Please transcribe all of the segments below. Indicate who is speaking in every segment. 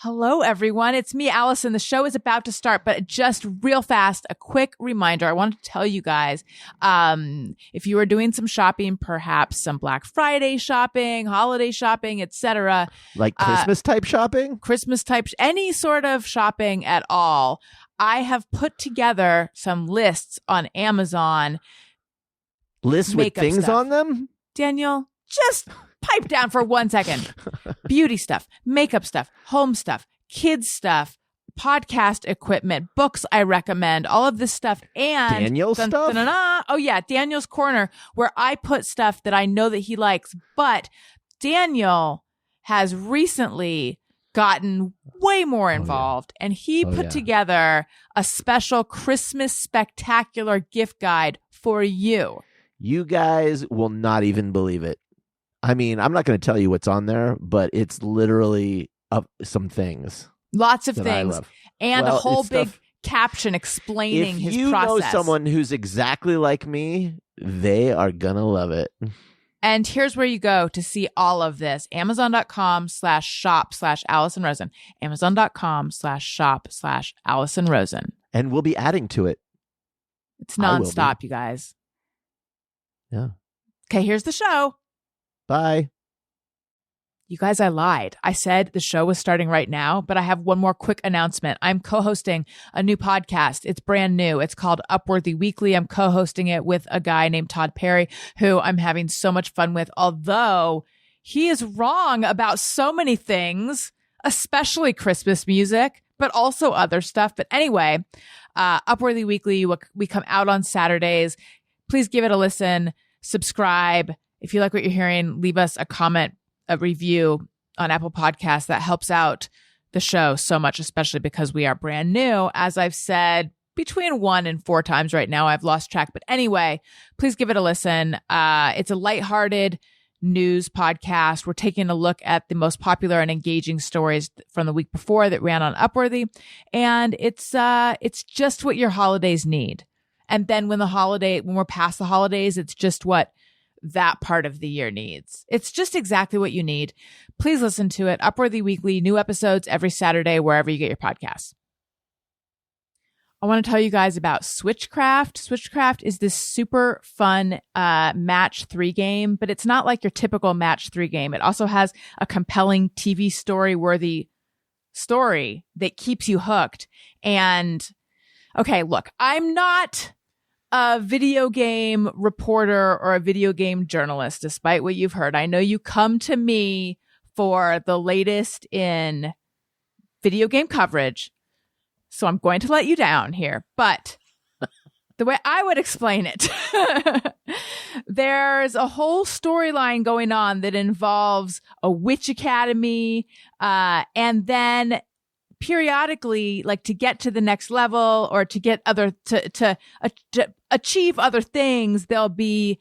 Speaker 1: Hello, everyone. It's me, Alison. The show is about to start, but just real fast, a quick reminder. I wanted to tell you guys, if you are doing some shopping, perhaps some Black Friday shopping, holiday shopping, etc.,
Speaker 2: like Christmas type shopping,
Speaker 1: any sort of shopping at all, I have put together some lists on Amazon.
Speaker 2: Lists with things
Speaker 1: stuff
Speaker 2: on them?
Speaker 1: Daniel, just pipe down for 1 second. Beauty stuff, makeup stuff, home stuff, kids stuff, podcast equipment, books I recommend, all of this stuff. And
Speaker 2: Daniel's stuff?
Speaker 1: Oh, yeah. Daniel's Corner, where I put stuff that I know that he likes. But Daniel has recently gotten way more involved, and he put together a special Christmas spectacular gift guide for you.
Speaker 2: You guys will not even believe it. I mean, I'm not going to tell you what's on there, but it's literally some things.
Speaker 1: Lots of things. And a whole big caption explaining his process. If you know
Speaker 2: someone who's exactly like me, they are going to love it.
Speaker 1: And here's where you go to see all of this. Amazon.com/shop/Alison Rosen. Amazon.com/shop/Alison Rosen.
Speaker 2: And we'll be adding to it.
Speaker 1: It's nonstop, you guys.
Speaker 2: Yeah.
Speaker 1: Okay, here's the show.
Speaker 2: Bye.
Speaker 1: You guys, I lied. I said the show was starting right now, but I have one more quick announcement. I'm co-hosting a new podcast. It's brand new. It's called Upworthy Weekly. I'm co-hosting it with a guy named Todd Perry, who I'm having so much fun with, although he is wrong about so many things, especially Christmas music, but also other stuff. But anyway, Upworthy Weekly, we come out on Saturdays. Please give it a listen, subscribe. If you like what you're hearing, leave us a comment, a review on Apple Podcasts. That helps out the show so much, especially because we are brand new. As I've said, between 1 and 4 times right now, I've lost track. But anyway, please give it a listen. It's a lighthearted news podcast. We're taking a look at the most popular and engaging stories from the week before that ran on Upworthy. And it's just what your holidays need. And then when we're past the holidays, it's just what that part of the year needs. It's just exactly what you need. Please listen to it. Upworthy Weekly, new episodes every Saturday, wherever you get your podcasts. I want to tell you guys about Switchcraft. Switchcraft is this super fun match 3 game, but it's not like your typical match 3 game. It also has a compelling TV story-worthy story that keeps you hooked. And okay, look, I'm not a video game reporter or a video game journalist, despite what you've heard. I know you come to me for the latest in video game coverage, so I'm going to let you down here. But the way I would explain it, there's a whole storyline going on that involves a witch academy, and then periodically, like to get to the next level or to get to achieve other things, there'll be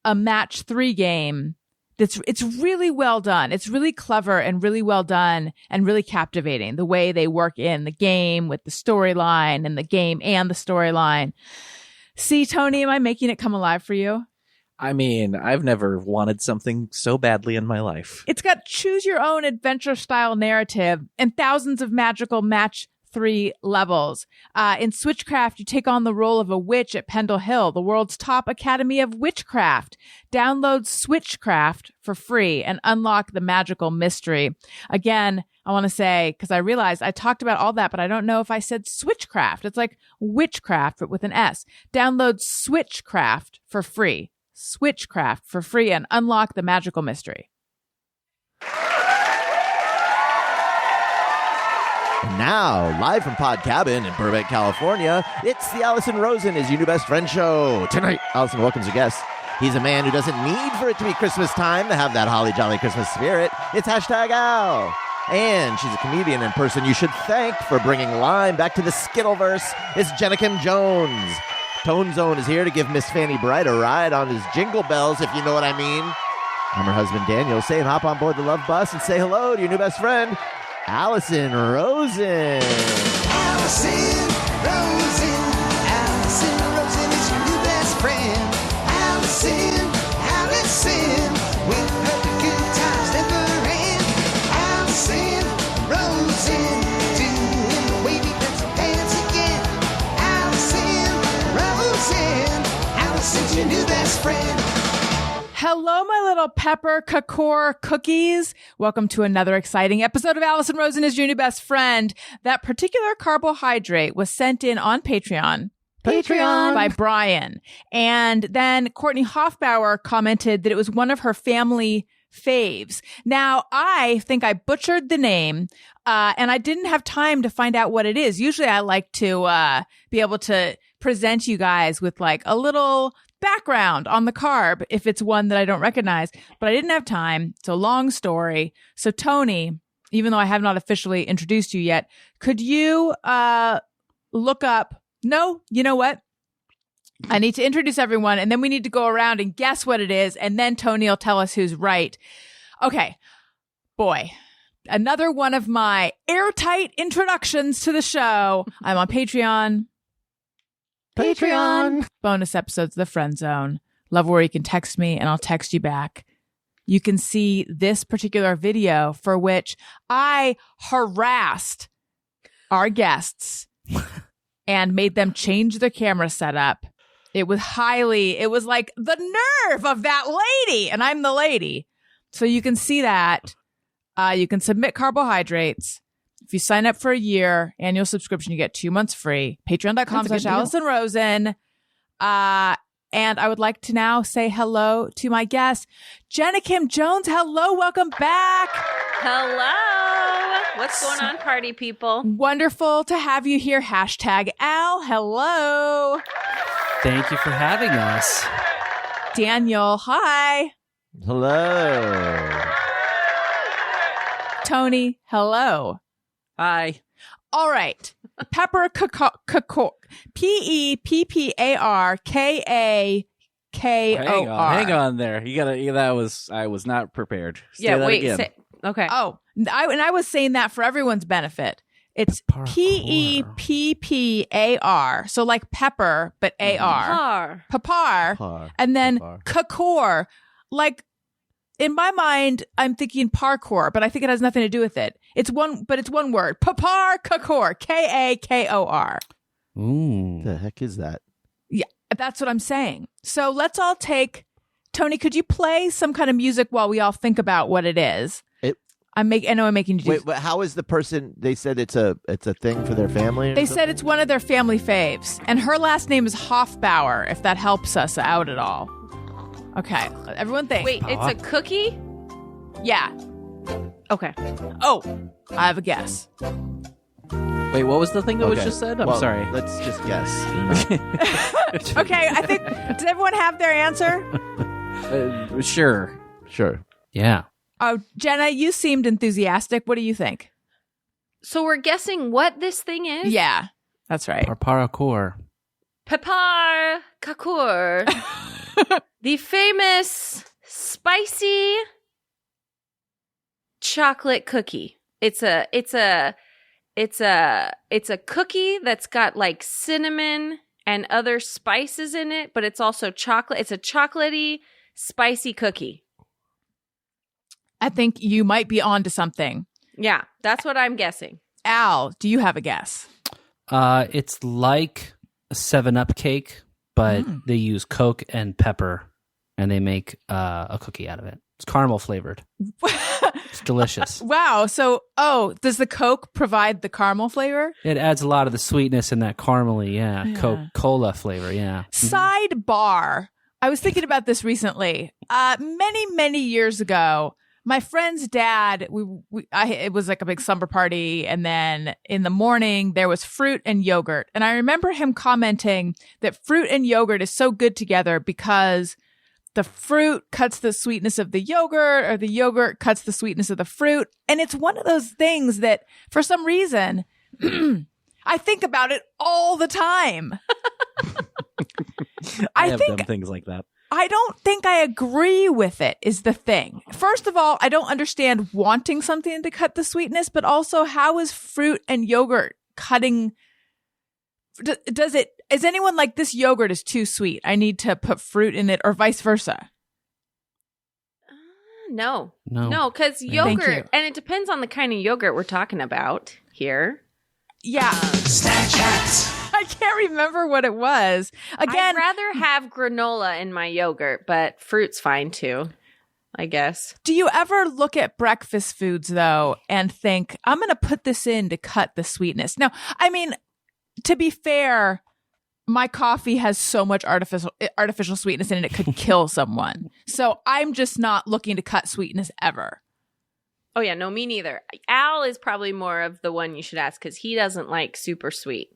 Speaker 1: a match 3 game it's really well done. It's really clever and really well done and really captivating the way they work in the game with the storyline and the game and the storyline. See, Tony, am I making it come alive for you?
Speaker 3: I mean, I've never wanted something so badly in my life.
Speaker 1: It's got choose your own adventure style narrative and thousands of magical match 3 levels. In Switchcraft, you take on the role of a witch at Pendle Hill, the world's top academy of witchcraft. Download Switchcraft for free and unlock the magical mystery. Again, I want to say, because I realized I talked about all that, but I don't know if I said Switchcraft. It's like witchcraft, but with an S. Download Switchcraft for free. Switchcraft for free and unlock the magical mystery.
Speaker 2: And now, live from Pod Cabin in Burbank, California, it's the Alison Rosen is Your New Best Friend show. Tonight, Alison welcomes a guest. He's a man who doesn't need for it to be Christmas time to have that holly jolly Christmas spirit. It's #Al. And she's a comedian and person you should thank for bringing Lime back to the Skittleverse. It's Jenna Jones. Tone Zone is here to give Miss Fanny Bright a ride on his jingle bells, if you know what I mean. I'm her husband, Daniel, saying hop on board the Love Bus and say hello to your new best friend, Alison Rosen.
Speaker 4: Alison Rosen. Alison Rosen is your new best friend. Alison, with her good times never end. Alison Rosen. friend.
Speaker 1: Hello, my little pepper kakor cookies. Welcome to another exciting episode of Alison Rosen is Your New Best Friend. That particular carbohydrate was sent in on Patreon by Brian. And then Courtney Hoffbauer commented that it was one of her family faves. Now, I think I butchered the name, and I didn't have time to find out what it is. Usually I like to be able to present you guys with like a little background on the carb if it's one that I don't recognize, but I didn't have time. It's a long story. So Tony, even though I have not officially introduced you yet, could you look up? No, you know what? I need to introduce everyone, and then we need to go around and guess what it is, and then Tony will tell us who's right. Okay. Boy, another one of my airtight introductions to the show. I'm on Patreon. Bonus episodes of The Friend Zone. Love where you can text me and I'll text you back. You can see this particular video for which I harassed our guests and made them change their camera setup. It was like the nerve of that lady, and I'm the lady. So you can see that. You can submit carbohydrates. If you sign up for a year annual subscription, you get 2 months free. Patreon.com/Alison Rosen. And I would like to now say hello to my guest, Jenna Kim Jones. Hello, welcome back.
Speaker 5: Hello. What's going on, party people?
Speaker 1: Wonderful to have you here. Hashtag Al. Hello.
Speaker 6: Thank you for having us.
Speaker 1: Daniel. Hi.
Speaker 2: Hello.
Speaker 1: Tony. Hello.
Speaker 3: Hi.
Speaker 1: All right. Pepper Kakor. P-E-P-P-A-R-K-A-K-O-R.
Speaker 3: Hang on there. I was not prepared. Say that again.
Speaker 5: Okay.
Speaker 1: Oh, I was saying that for everyone's benefit. It's
Speaker 6: Parkour.
Speaker 1: P-E-P-P-A-R. So like pepper, but A-R. Papar.
Speaker 2: Par.
Speaker 1: And then
Speaker 2: Par.
Speaker 1: kakor. Like, in my mind, I'm thinking parkour, but I think it has nothing to do with it. It's one word. Papar kakor. K-A-K-O-R.
Speaker 6: Ooh.
Speaker 2: The heck is that?
Speaker 1: Yeah, that's what I'm saying. So let's all take, Tony, could you play some kind of music while we all think about what it is? I know I'm making you do.
Speaker 2: Wait, but how is the person? They said it's a thing for their family. Or
Speaker 1: They
Speaker 2: something?
Speaker 1: said it's one of their family faves, and her last name is Hoffbauer, if that helps us out at all. Okay, everyone think.
Speaker 5: Wait, it's a cookie?
Speaker 1: Yeah.
Speaker 5: Okay.
Speaker 1: Oh, I have a guess.
Speaker 3: Wait, what was the thing that was
Speaker 2: Okay.
Speaker 3: just said? I'm
Speaker 2: Well,
Speaker 3: sorry.
Speaker 2: Let's just guess.
Speaker 1: Okay, I think, does everyone have their answer?
Speaker 3: Sure.
Speaker 2: Sure.
Speaker 6: Yeah.
Speaker 1: Oh, Jenna, you seemed enthusiastic. What do you think?
Speaker 5: So we're guessing what this thing is?
Speaker 1: Yeah, that's right.
Speaker 6: Parkour.
Speaker 5: Pepar Kakur. The famous spicy chocolate cookie. It's a cookie that's got like cinnamon and other spices in it, but it's also chocolate. It's a chocolatey, spicy cookie.
Speaker 1: I think you might be onto something.
Speaker 5: Yeah, that's what I'm guessing.
Speaker 1: Al, do you have a guess?
Speaker 6: It's like a 7-Up cake, but they use Coke and pepper, and they make a cookie out of it. It's caramel flavored. It's delicious.
Speaker 1: Wow. So, does the Coke provide the caramel flavor?
Speaker 6: It adds a lot of the sweetness in that caramely, Coca-Cola flavor, yeah.
Speaker 1: Sidebar. I was thinking about this recently. Many, many years ago, my friend's dad, it was like a big slumber party. And then in the morning, there was fruit and yogurt. And I remember him commenting that fruit and yogurt is so good together because the fruit cuts the sweetness of the yogurt, or the yogurt cuts the sweetness of the fruit. And it's one of those things that, for some reason, I think about it all the time.
Speaker 3: I have done things like that.
Speaker 1: I don't think I agree with it, is the thing. First of all, I don't understand wanting something to cut the sweetness, but also how is fruit and yogurt cutting? Is anyone like, this yogurt is too sweet, I need to put fruit in it, or vice versa?
Speaker 5: No,
Speaker 6: No.
Speaker 5: because
Speaker 1: Thank
Speaker 5: yogurt,
Speaker 1: you.
Speaker 5: and it depends on the kind of yogurt we're talking about here.
Speaker 1: Yeah.
Speaker 4: Snapchat.
Speaker 1: I can't remember what it was. Again,
Speaker 5: I'd rather have granola in my yogurt, but fruit's fine too, I guess.
Speaker 1: do you ever look at breakfast foods though and think, I'm going to put this in to cut the sweetness? Now, I mean, to be fair, my coffee has so much artificial sweetness in it, it could kill someone. So I'm just not looking to cut sweetness ever.
Speaker 5: Oh yeah, no, me neither. Al is probably more of the one you should ask because he doesn't like super sweet.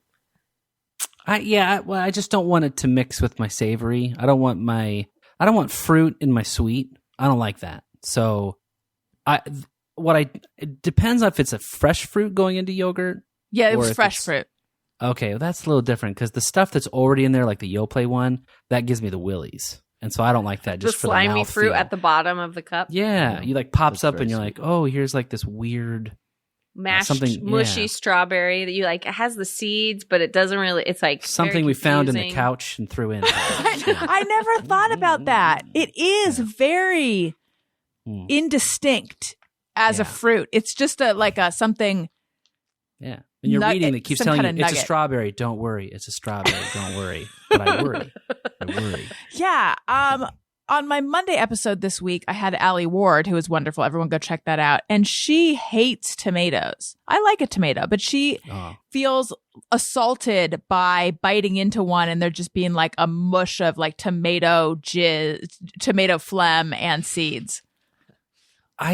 Speaker 6: I just don't want it to mix with my savory. I don't want fruit in my sweet. I don't like that. So it depends on if it's a fresh fruit going into yogurt.
Speaker 1: Yeah, it
Speaker 6: or
Speaker 1: was
Speaker 6: if
Speaker 1: fresh
Speaker 6: it's-
Speaker 1: fruit.
Speaker 6: Okay, well, that's a little different because the stuff that's already in there, like the Yoplait one, that gives me the willies. And so I don't like that
Speaker 5: The
Speaker 6: just for the
Speaker 5: slimy
Speaker 6: mouthfeel.
Speaker 5: fruit at the bottom of the cup.
Speaker 6: Yeah, you like pops
Speaker 2: That's
Speaker 6: up and
Speaker 2: very
Speaker 6: you're like, oh, here's like this weird.
Speaker 5: Mashed,
Speaker 6: something-
Speaker 5: mushy
Speaker 6: yeah.
Speaker 5: strawberry that you like. It has the seeds, but it doesn't really. It's like
Speaker 6: Something
Speaker 5: very
Speaker 6: we found in the
Speaker 5: confusing.
Speaker 6: couch and threw in.
Speaker 1: I never thought about that. It is very indistinct as a
Speaker 6: Yeah.
Speaker 1: fruit. It's just something.
Speaker 6: Yeah. And you're
Speaker 1: Nug-
Speaker 6: reading that keeps
Speaker 1: some
Speaker 6: telling you,
Speaker 1: kinda
Speaker 6: it's a
Speaker 1: nugget.
Speaker 6: strawberry. Don't worry. It's a strawberry. Don't worry. But I worry. I worry.
Speaker 1: Yeah. On my Monday episode this week, I had Allie Ward, who is wonderful. Everyone go check that out. And she hates tomatoes. I like a tomato, but she
Speaker 6: Oh.
Speaker 1: feels assaulted by biting into one and there just being like a mush of like tomato jizz, tomato phlegm and seeds.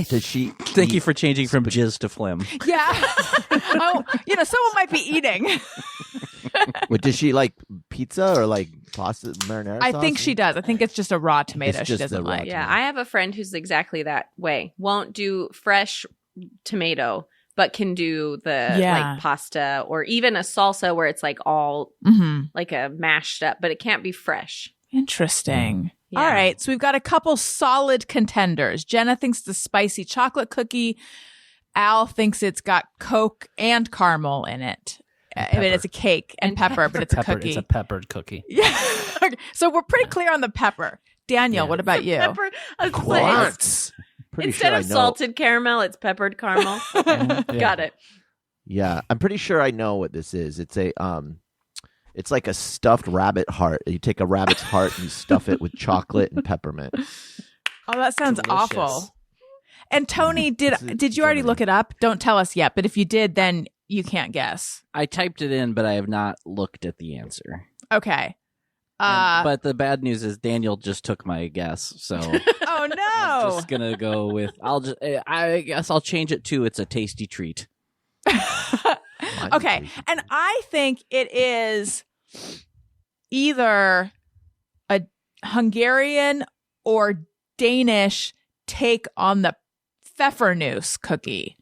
Speaker 2: Does she?
Speaker 3: Thank you for changing from jizz to phlegm.
Speaker 1: Yeah. Someone might be eating.
Speaker 2: What, does she like pizza or like pasta marinara?
Speaker 1: I
Speaker 2: sauce?
Speaker 1: think she does. I think it's just a raw tomato
Speaker 2: It's
Speaker 1: she
Speaker 2: just the
Speaker 1: doesn't
Speaker 2: raw
Speaker 1: like.
Speaker 5: Yeah, I have a friend who's exactly that way. Won't do fresh tomato, but can do the like pasta or even a salsa where it's like all like a mashed up, but it can't be fresh.
Speaker 1: Interesting.
Speaker 5: Yeah.
Speaker 1: All right. So we've got a couple solid contenders. Jenna thinks the spicy chocolate cookie. Al thinks it's got Coke and caramel in it. I mean, it's a cake and pepper, but it's a cookie.
Speaker 6: It's a peppered cookie.
Speaker 1: Yeah. Okay. So we're pretty clear on the pepper. Daniel,
Speaker 6: Yeah.
Speaker 1: what about you?
Speaker 5: Pepper,
Speaker 2: Quants. Pretty
Speaker 5: instead
Speaker 2: sure
Speaker 5: of
Speaker 2: I know.
Speaker 5: salted caramel, it's peppered caramel. Got it.
Speaker 2: Yeah, I'm pretty sure I know what this is. It's it's like a stuffed rabbit heart. You take a rabbit's heart and you stuff it with chocolate and peppermint.
Speaker 1: Oh, that sounds
Speaker 6: Delicious.
Speaker 1: awful. And Tony, did you already look it up? Don't tell us yet, but if you did, then you can't guess.
Speaker 3: I typed it in, but I have not looked at the answer.
Speaker 1: Okay.
Speaker 3: But the bad news is Daniel just took my guess, so
Speaker 1: Oh
Speaker 3: I'm
Speaker 1: no.
Speaker 3: just gonna go with. I guess I'll change it to it's a tasty treat.
Speaker 1: Okay. And I think it is either a Hungarian or Danish take on the pfeffernuss cookie.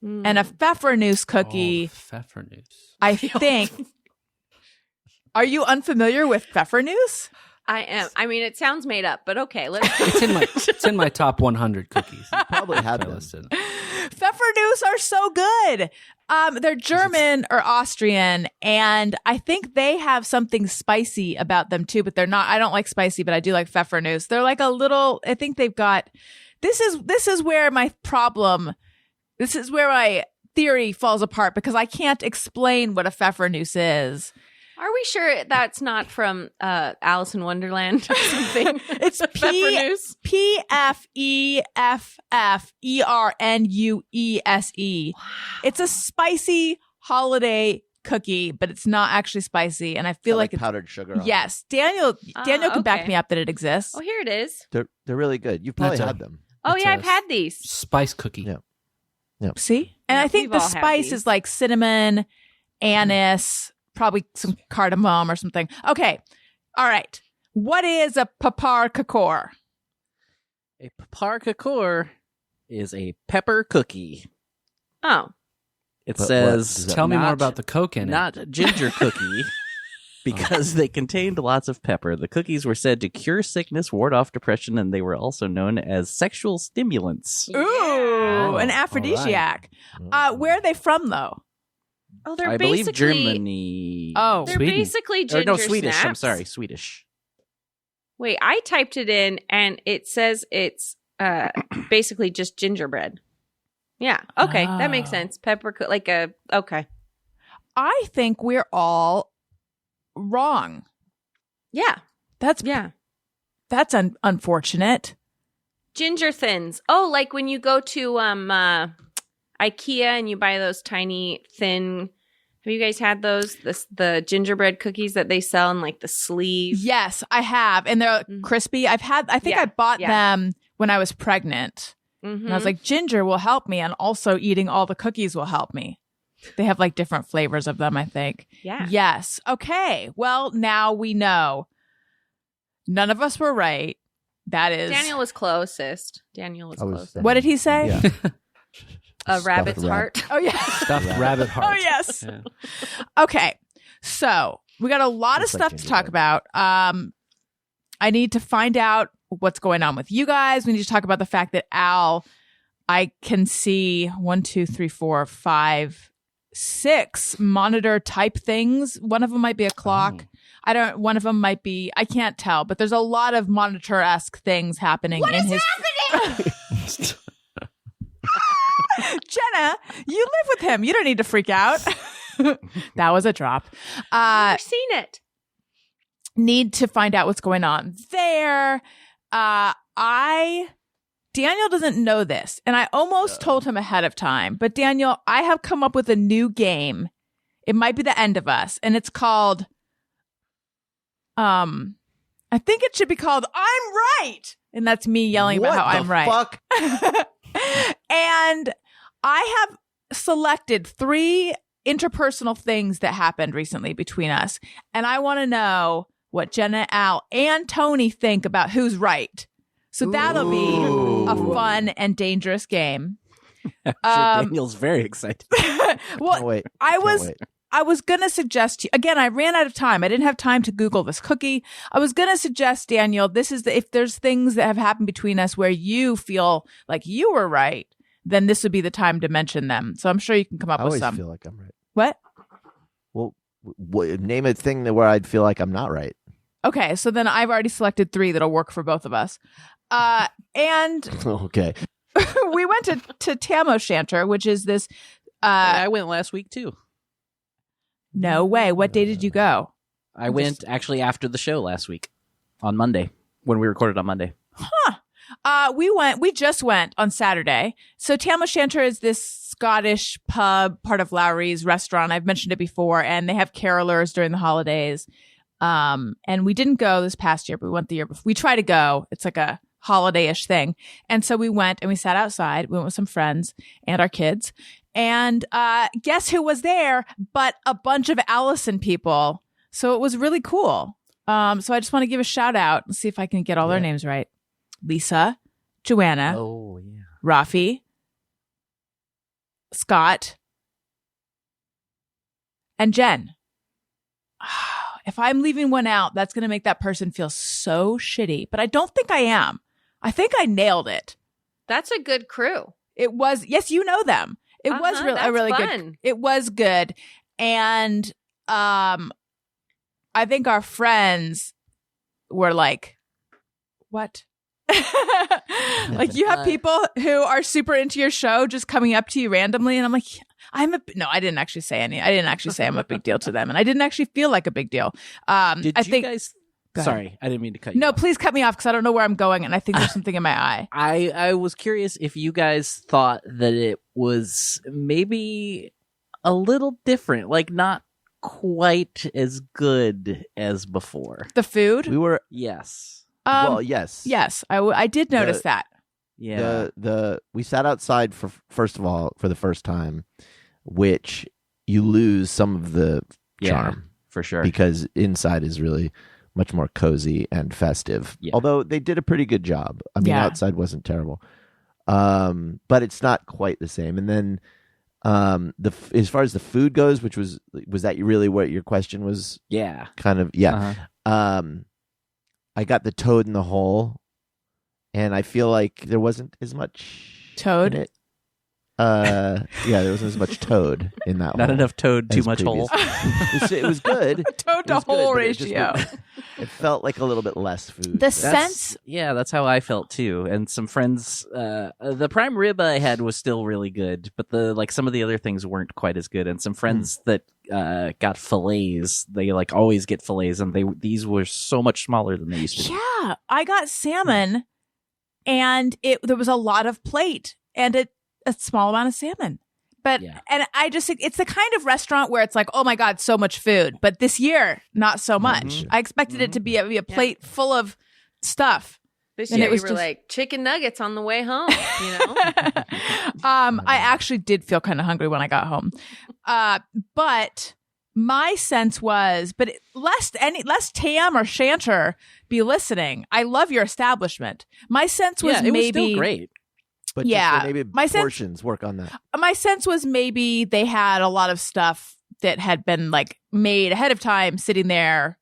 Speaker 1: And a pfeffernuss cookie,
Speaker 6: Pfeffernuss.
Speaker 1: I think. Are you unfamiliar with pfeffernuss?
Speaker 5: I am. I mean, it sounds made up, but okay. Let's.
Speaker 6: It's in my top 100 cookies.
Speaker 2: Probably had
Speaker 6: I
Speaker 2: them.
Speaker 6: listed.
Speaker 1: Pfeffernuss are so good. They're German or Austrian, and I think they have something spicy about them too, but they're not. I don't like spicy, but I do like pfeffernuss. They're like a little. I think they've got. This is where my problem. This is where my theory falls apart because I can't explain what a pfeffernuss is.
Speaker 5: Are we sure that's not from Alice in Wonderland or something?
Speaker 1: It's
Speaker 5: Pfeffernuss.
Speaker 1: Pfeffernusse. It's a spicy holiday cookie, but it's not actually spicy, and I feel like it's
Speaker 2: powdered sugar. On
Speaker 1: yes. Daniel can back
Speaker 5: okay.
Speaker 1: me up that it exists.
Speaker 5: Oh, here it is.
Speaker 2: They're really good. You've probably
Speaker 6: That's
Speaker 2: had them.
Speaker 5: Oh,
Speaker 6: It's
Speaker 5: yeah,
Speaker 6: a
Speaker 5: I've had these.
Speaker 6: Spice cookie.
Speaker 2: Yeah.
Speaker 1: See, and I think
Speaker 5: We've
Speaker 1: the
Speaker 5: all had
Speaker 1: spice
Speaker 5: these.
Speaker 1: is like cinnamon, anise, probably some cardamom or something. Okay, all right. What is a papar kakor?
Speaker 3: A papar kakor is a pepper cookie.
Speaker 5: Oh,
Speaker 3: It
Speaker 2: But what
Speaker 3: says,
Speaker 2: does that
Speaker 6: Tell me more
Speaker 3: not-
Speaker 6: about the Coke in it.
Speaker 3: not ginger cookie, because they contained lots of pepper. The cookies were said to cure sickness, ward off depression, and they were also known as sexual stimulants.
Speaker 1: Ooh,
Speaker 6: Oh,
Speaker 1: an aphrodisiac. Where are they from, though?
Speaker 5: oh, they're
Speaker 3: I believe
Speaker 5: basically
Speaker 3: Germany.
Speaker 1: Oh,
Speaker 5: They're
Speaker 6: Sweden.
Speaker 5: basically
Speaker 3: Or
Speaker 5: ginger
Speaker 3: no, Swedish. I'm
Speaker 5: snaps.
Speaker 3: sorry, Swedish.
Speaker 5: Wait, I typed it in and it says it's basically just gingerbread. Yeah. Okay, that makes
Speaker 1: Oh.
Speaker 5: sense. Okay.
Speaker 1: I think we're all wrong.
Speaker 5: Yeah.
Speaker 1: That's unfortunate.
Speaker 5: Ginger thins. Oh, like when you go to IKEA and you buy those tiny thin. Have you guys had those? The gingerbread cookies that they sell in like the sleeve?
Speaker 1: Yes, I have, and they're crispy. I think I bought them when I was pregnant, and I was like, ginger will help me, and also eating all the cookies will help me. They have like different flavors of them, I think.
Speaker 5: Yeah.
Speaker 1: Yes. Okay. Well, now we know. None of us were right. That is.
Speaker 5: Daniel was closest.
Speaker 1: What did he say?
Speaker 2: Yeah.
Speaker 5: A rabbit's heart.
Speaker 1: Oh, yeah.
Speaker 6: Stuffed rabbit heart.
Speaker 1: Oh, yes.
Speaker 6: Yeah.
Speaker 1: Okay. So we got a lot of
Speaker 2: Just like
Speaker 1: stuff to talk
Speaker 2: gingerbread.
Speaker 1: about. I need to find out what's going on with you guys. We need to talk about the fact that Al, I can see 1, 2, 3, 4, 5, 6 monitor type things. One of them might be a clock. One of them might be, I can't tell, but there's a lot of monitor-esque things happening in his.
Speaker 5: happening?
Speaker 1: Jenna, you live with him. You don't need to freak out. That was a drop.
Speaker 5: I've never seen it.
Speaker 1: Need to find out what's going on there. Daniel doesn't know this, and I almost told him ahead of time. But Daniel, I have come up with a new game. It might be the end of us, and it's called. I think it should be called "I'm Right," and that's me yelling about how I'm right.
Speaker 2: Fuck?
Speaker 1: And I have selected 3 interpersonal things that happened recently between us, and I want to know what Jenna, Al, and Tony think about who's right. So that'll be a fun and dangerous game.
Speaker 3: I'm sure Daniel's very excited.
Speaker 1: Well,
Speaker 2: Can't wait.
Speaker 1: I
Speaker 2: Can't
Speaker 1: was
Speaker 2: wait.
Speaker 1: I was going to suggest to you, again, I ran out of time. I didn't have time to Google this cookie. I was going to suggest, Daniel, this is if there's things that have happened between us where you feel like you were right, then this would be the time to mention them. So I'm sure you can come up
Speaker 2: I
Speaker 1: with
Speaker 2: always
Speaker 1: some.
Speaker 2: feel like I'm right.
Speaker 1: What?
Speaker 2: Well, name a thing where I'd feel like I'm not right.
Speaker 1: Okay, so then I've already selected 3 that'll work for both of us. And
Speaker 2: Okay.
Speaker 1: we went to Tam O'Shanter, which is this.
Speaker 3: I went last week too.
Speaker 1: No way. What day did you go?
Speaker 3: I went actually after the show last week on Monday when we recorded on Monday.
Speaker 1: We just went on Saturday. So Tam O'Shanter is this Scottish pub, part of Lowry's restaurant. I've mentioned it before, and they have carolers during the holidays. And we didn't go this past year, but we went the year before. We try to go. It's like a holiday-ish thing. And so we went and we sat outside. We went with some friends and our kids. And guess who was there but a bunch of Alison people. So it was really cool. So I just want to give a shout out and see if I can get all their names right. Lisa, Joanna,
Speaker 3: Oh yeah,
Speaker 1: Rafi, Scott, and Jen. If I'm leaving one out, that's going to make that person feel so shitty. But I don't think I am. I think I nailed it.
Speaker 5: That's a good crew.
Speaker 1: It was, yes, you know them. It was really a really
Speaker 5: fun.
Speaker 1: good. It was good, and I think our friends were like, "What?" Like you have people who are super into your show just coming up to you randomly, and I'm like, No, I didn't actually say any. I didn't actually say I'm a big deal to them, and I didn't actually feel like a big deal.
Speaker 3: Did
Speaker 1: I
Speaker 3: you
Speaker 1: think.
Speaker 3: guys?
Speaker 1: Go ahead.
Speaker 3: Sorry, I didn't mean to cut you.
Speaker 1: No,
Speaker 3: off.
Speaker 1: please cut me off because I don't know where I'm going, and I think there's something in my eye.
Speaker 3: I was curious if you guys thought that it was maybe a little different, like not quite as good as before.
Speaker 1: The food.
Speaker 2: We were
Speaker 3: Yes.
Speaker 2: well, yes.
Speaker 1: Yes, I did notice that.
Speaker 3: Yeah.
Speaker 2: We sat outside for first of all for the first time, which you lose some of the charm
Speaker 3: for sure.
Speaker 2: because inside is really much more cozy and festive.
Speaker 3: Yeah.
Speaker 2: Although they did a pretty good job. I mean,
Speaker 1: Yeah.
Speaker 2: outside wasn't terrible, but it's not quite the same. And then as far as the food goes, which was that really what your question was?
Speaker 3: Yeah.
Speaker 2: Kind of, yeah.
Speaker 3: Uh-huh.
Speaker 2: I got the toad in the hole, and I feel like there wasn't as much
Speaker 1: Toad?
Speaker 2: in it. there wasn't as much toad in that.
Speaker 3: Not
Speaker 2: hole
Speaker 3: enough toad, too
Speaker 2: as
Speaker 3: much hole.
Speaker 2: previous. It was good.
Speaker 1: Toad to hole ratio.
Speaker 2: It felt like a little bit less food.
Speaker 1: The sense.
Speaker 3: Yeah, that's how I felt too. And some friends, the prime rib I had was still really good, but some of the other things weren't quite as good. And some friends that got fillets, they like always get fillets, and these were so much smaller than they used to be.
Speaker 1: Yeah, I got salmon, and there was a lot of plate and a small amount of salmon. But and I just think it's the kind of restaurant where it's like, oh my God, so much food. But this year, not so much. I expected it to be a plate full of stuff.
Speaker 5: This year, we were like chicken nuggets on the way home. You know,
Speaker 1: I actually did feel kind of hungry when I got home, but my sense was, lest Tam or Shanter be listening, I love your establishment. My sense was
Speaker 3: it
Speaker 1: maybe
Speaker 3: was still great.
Speaker 2: But maybe portions work on that.
Speaker 1: My sense was maybe they had a lot of stuff that had been like made ahead of time, sitting there,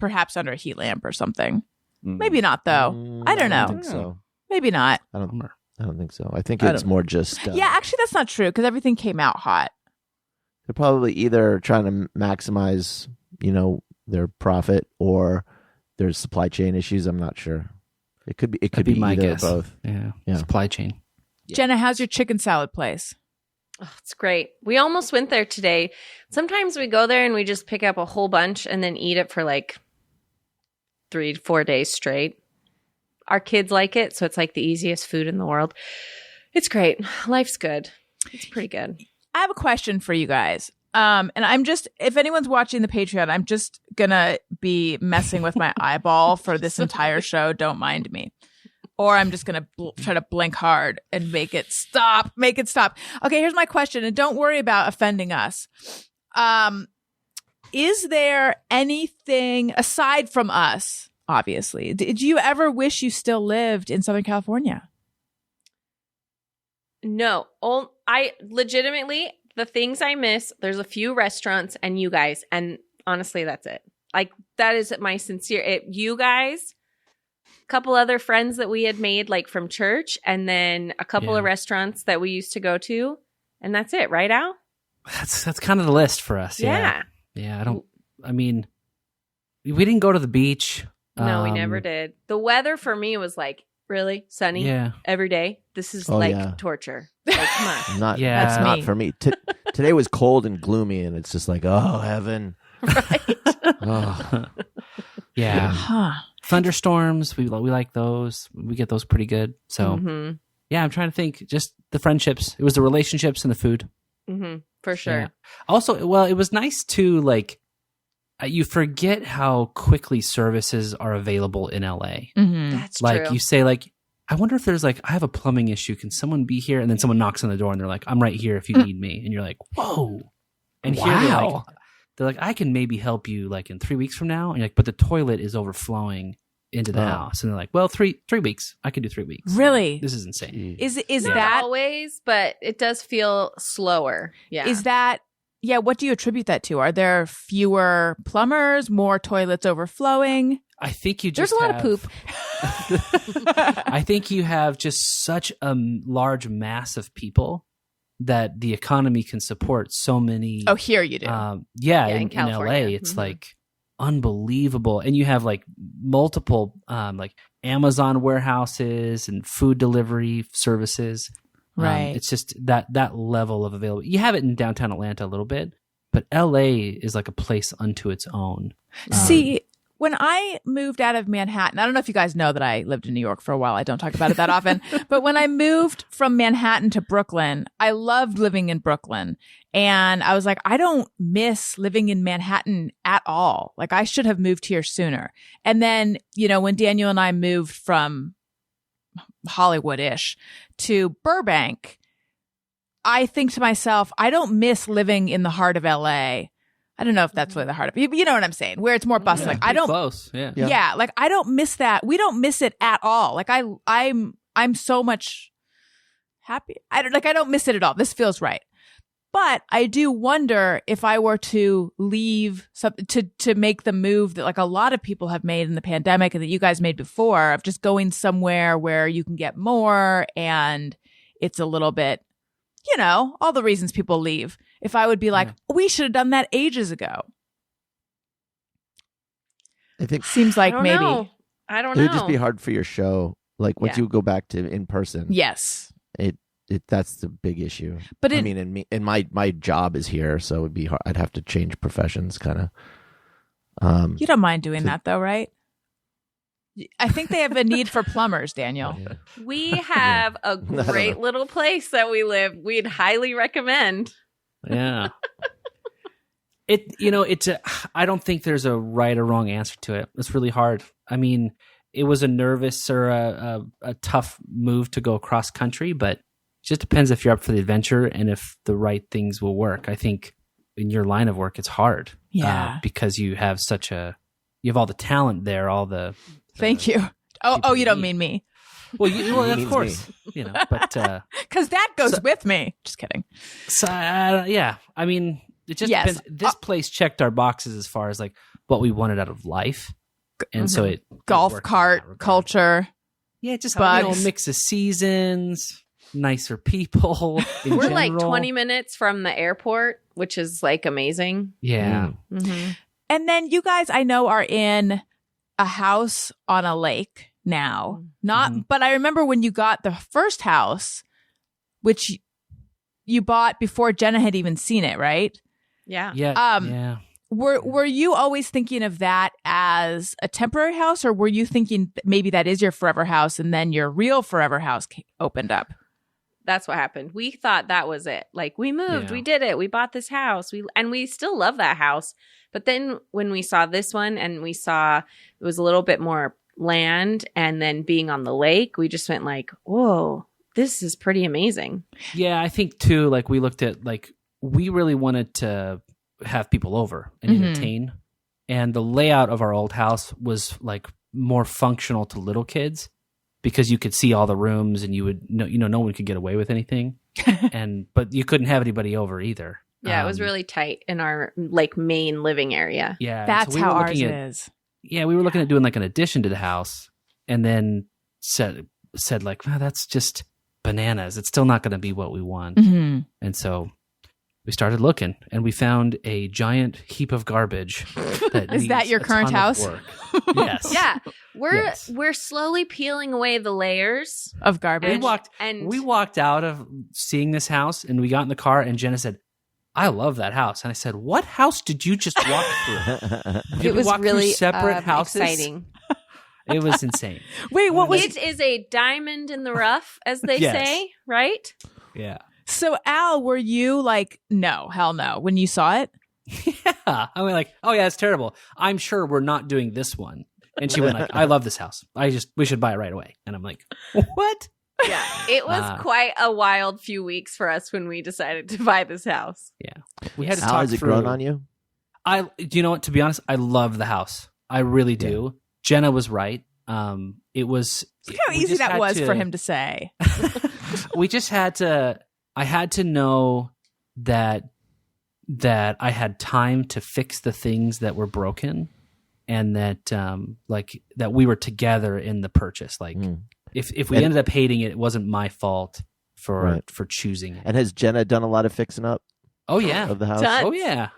Speaker 1: perhaps under a heat lamp or something. Maybe not, though. I don't know.
Speaker 2: I don't think so.
Speaker 1: Maybe not.
Speaker 2: I don't think so. I think it's more just.
Speaker 1: Yeah, actually, that's not true because everything came out hot.
Speaker 2: They're probably either trying to maximize, their profit, or there's supply chain issues. I'm not sure. It could be. It could be
Speaker 6: my
Speaker 2: either
Speaker 6: guess.
Speaker 2: or both.
Speaker 6: Yeah. Supply chain.
Speaker 3: Yeah.
Speaker 1: Jenna, how's your chicken salad place?
Speaker 5: Oh, it's great. We almost went there today. Sometimes we go there and we just pick up a whole bunch and then eat it for like 3 to 4 days straight. Our kids like it, so it's like the easiest food in the world. It's great. Life's good. It's pretty good.
Speaker 1: I have a question for you guys. And I'm just, if anyone's watching the Patreon, I'm just gonna be messing with my eyeball for this entire show. Don't mind me. Or I'm just gonna try to blink hard and make it stop. Okay, here's my question, and don't worry about offending us. Is there anything aside from us? Obviously, did you ever wish you still lived in Southern California?
Speaker 5: No. I legitimately, the things I miss, there's a few restaurants and you guys, and honestly, that's it. Like, that is my sincere, you guys, a couple other friends that we had made, like from church, and then a couple of restaurants that we used to go to, and that's it, right, Al?
Speaker 6: That's kind of the list for us.
Speaker 5: Yeah.
Speaker 6: I mean, we didn't go to the beach.
Speaker 5: No, we never did. The weather for me was like, really? Sunny?
Speaker 6: Yeah.
Speaker 5: Every day? This is torture. Like, come on.
Speaker 2: That's not for me. Today was cold and gloomy, and it's just like, oh, heaven.
Speaker 5: Right.
Speaker 2: Oh.
Speaker 6: Yeah.
Speaker 1: Huh.
Speaker 6: Thunderstorms, we like those. We get those pretty good. So, yeah, I'm trying to think. Just the friendships. It was the relationships and the food.
Speaker 5: For sure.
Speaker 6: Yeah. Also, well, it was nice too, like, you forget how quickly services are available in LA.
Speaker 5: That's
Speaker 6: like,
Speaker 5: true.
Speaker 6: you say, like, I wonder if there's like, I have a plumbing issue. Can someone be here? And then someone knocks on the door and they're like, I'm right here if you need me. And you're like, whoa. And here they're like, I can maybe help you like in 3 weeks from now. And you're like, but the toilet is overflowing into the house. And they're like, well, 3 weeks. I can do 3 weeks.
Speaker 1: Really?
Speaker 6: This is insane.
Speaker 1: Is
Speaker 5: Not
Speaker 1: that
Speaker 5: always, but it does feel slower. Yeah.
Speaker 1: Is that, what do you attribute that to? Are there fewer plumbers, more toilets overflowing?
Speaker 6: I think you just
Speaker 5: There's a lot of poop.
Speaker 6: I think you have just such a large mass of people that the economy can support so many.
Speaker 1: Oh, here you do.
Speaker 6: In
Speaker 5: California.
Speaker 6: LA, it's like unbelievable. And you have like multiple like Amazon warehouses and food delivery services.
Speaker 1: Right.
Speaker 6: It's just that level of availability. You have it in downtown Atlanta a little bit, but LA is like a place unto its own.
Speaker 1: See, when I moved out of Manhattan, I don't know if you guys know that I lived in New York for a while. I don't talk about it that often. But when I moved from Manhattan to Brooklyn, I loved living in Brooklyn. And I was like, I don't miss living in Manhattan at all. Like, I should have moved here sooner. And then, when Daniel and I moved from Hollywood-ish to Burbank, I think to myself, I don't miss living in the heart of LA. I don't know if that's really the heart of it. You know what I'm saying? Where it's more bustling. I don't.
Speaker 6: Close. Yeah.
Speaker 1: Yeah. Like, I don't miss that. We don't miss it at all. Like, I'm so much happy. I don't miss it at all. This feels right. But I do wonder if I were to leave to make the move that like a lot of people have made in the pandemic and that you guys made before, of just going somewhere where you can get more and it's a little bit you know, all the reasons people leave. If I would be like, we should have done that ages ago.
Speaker 2: I think
Speaker 1: seems like maybe.
Speaker 5: I don't
Speaker 2: it
Speaker 5: know.
Speaker 2: would just be hard for your show. Like once you go back to in person.
Speaker 1: Yes.
Speaker 2: That's the big issue.
Speaker 1: But
Speaker 2: I mean, and my job is here, so it would be hard. I'd have to change professions, kind of.
Speaker 1: You don't mind doing that, though, right? I think they have a need for plumbers, Daniel.
Speaker 2: Yeah.
Speaker 5: We have a great little place that we live. We'd highly recommend.
Speaker 6: Yeah. I don't think there's a right or wrong answer to it. It's really hard. I mean, it was a nervous or a tough move to go cross country, but it just depends if you're up for the adventure and if the right things will work. I think in your line of work, it's hard.
Speaker 1: Yeah.
Speaker 6: Because you have you have all the talent there, all the.
Speaker 1: Thank you. Oh, you don't mean me.
Speaker 6: Well, of course, you know, but
Speaker 1: because that goes with me. Just kidding.
Speaker 6: So yeah, I mean, it just depends. This place checked our boxes as far as like what we wanted out of life, and so it
Speaker 1: golf cart culture.
Speaker 6: Yeah, just mix of seasons, nicer people.
Speaker 5: We're like 20 minutes from the airport, which is like amazing.
Speaker 6: Yeah.
Speaker 5: Mm-hmm.
Speaker 1: And then you guys, I know, are in a house on a lake now. But I remember when you got the first house, which you bought before Jenna had even seen it, right?
Speaker 5: Yeah.
Speaker 6: Yeah.
Speaker 1: Were you always thinking of that as a temporary house, or were you thinking maybe that is your forever house and then your real forever house opened up?
Speaker 5: That's what happened. We thought that was it. Like, we moved, we did it, we bought this house, we still love that house. But then when we saw this one and we saw it was a little bit more land and then being on the lake, we just went like, whoa, this is pretty amazing.
Speaker 6: Yeah, I think too, like we looked at, like, we really wanted to have people over and entertain. And the layout of our old house was like more functional to little kids because you could see all the rooms and you would know, no one could get away with anything. But you couldn't have anybody over either.
Speaker 5: Yeah, it was really tight in our like main living area.
Speaker 6: Yeah.
Speaker 1: That's how ours is.
Speaker 6: Yeah, we were looking at doing like an addition to the house and then said like, wow, that's just bananas. It's still not going to be what we want. And so we started looking and we found a giant heap of garbage.
Speaker 1: Is that your current house?
Speaker 6: Yes.
Speaker 5: Yeah. We're slowly peeling away the layers
Speaker 1: of garbage.
Speaker 6: We walked out of seeing this house and we got in the car and Jenna said, I love that house. And I said, what house did you just walk through?
Speaker 5: It was really
Speaker 6: separate houses?
Speaker 5: exciting.
Speaker 6: It was insane.
Speaker 1: Wait, what was
Speaker 5: it? Is a diamond in the rough, as they say, right?
Speaker 6: Yeah.
Speaker 1: So Al, were you like, no, hell no, when you saw it?
Speaker 6: Yeah. I mean, like, oh yeah, it's terrible. I'm sure we're not doing this one. And she went like, I love this house. We should buy it right away. And I'm like, what?
Speaker 5: Yeah, it was quite a wild few weeks for us when we decided to buy this house.
Speaker 6: Yeah, we had to
Speaker 2: How
Speaker 6: talk
Speaker 2: has it
Speaker 6: through.
Speaker 2: grown on you?
Speaker 6: Do you know what? To be honest, I love the house. I really do. Yeah. Jenna was right. It was.
Speaker 1: Look how easy that was for him to say.
Speaker 6: We just had to. I had to know that I had time to fix the things that were broken, and that that we were together in the purchase. Like. If we ended up hating it, it wasn't my fault for choosing it.
Speaker 2: And has Jenna done a lot of fixing up?
Speaker 6: Oh yeah,
Speaker 2: of the house.
Speaker 5: Tons.
Speaker 6: Oh yeah.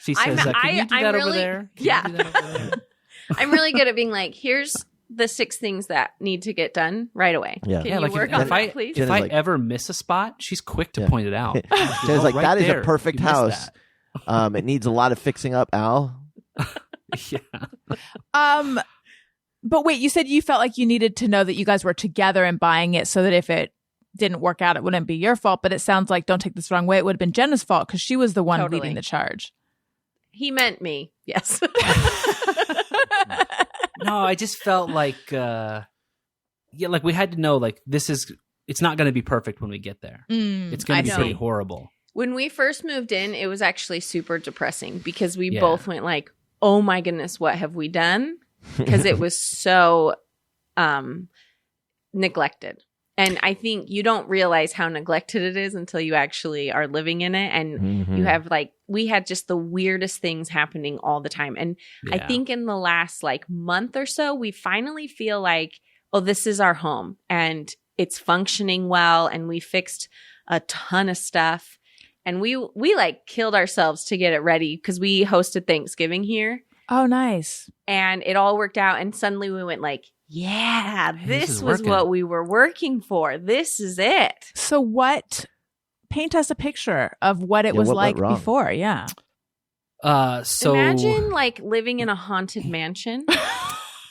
Speaker 6: She says, "Can you do that over there?"
Speaker 5: I'm really good at being like, "Here's the 6 things that need to get done right away.
Speaker 2: Yeah,
Speaker 5: Can you work on that, please?"
Speaker 6: If I ever miss a spot, she's quick to point it out.
Speaker 2: Jenna's like, "That is a perfect
Speaker 6: You
Speaker 2: house. It needs a lot of fixing up, Al."
Speaker 6: Yeah.
Speaker 1: But wait, you said you felt like you needed to know that you guys were together and buying it so that if it didn't work out, it wouldn't be your fault. But it sounds like, don't take this the wrong way, it would have been Jenna's fault because she was the one leading the charge.
Speaker 5: He meant me. Yes.
Speaker 6: No, I just felt like, like we had to know, like, it's not going to be perfect when we get there. It's going to be pretty horrible.
Speaker 5: When we first moved in, it was actually super depressing because we both went like, oh my goodness, what have we done? Because it was so neglected. And I think you don't realize how neglected it is until you actually are living in it. And you have we had just the weirdest things happening all the time. And I think in the last month or so, we finally feel like, oh, this is our home and it's functioning well. And we fixed a ton of stuff. And we like killed ourselves to get it ready because we hosted Thanksgiving here.
Speaker 1: Oh, nice.
Speaker 5: And it all worked out. And suddenly we went like, yeah, this was
Speaker 6: working.
Speaker 5: what we were working for. This is it.
Speaker 1: So paint us a picture of what it was
Speaker 2: what
Speaker 1: like
Speaker 2: went wrong?
Speaker 1: before. Yeah.
Speaker 6: So
Speaker 5: Imagine like living in a haunted mansion.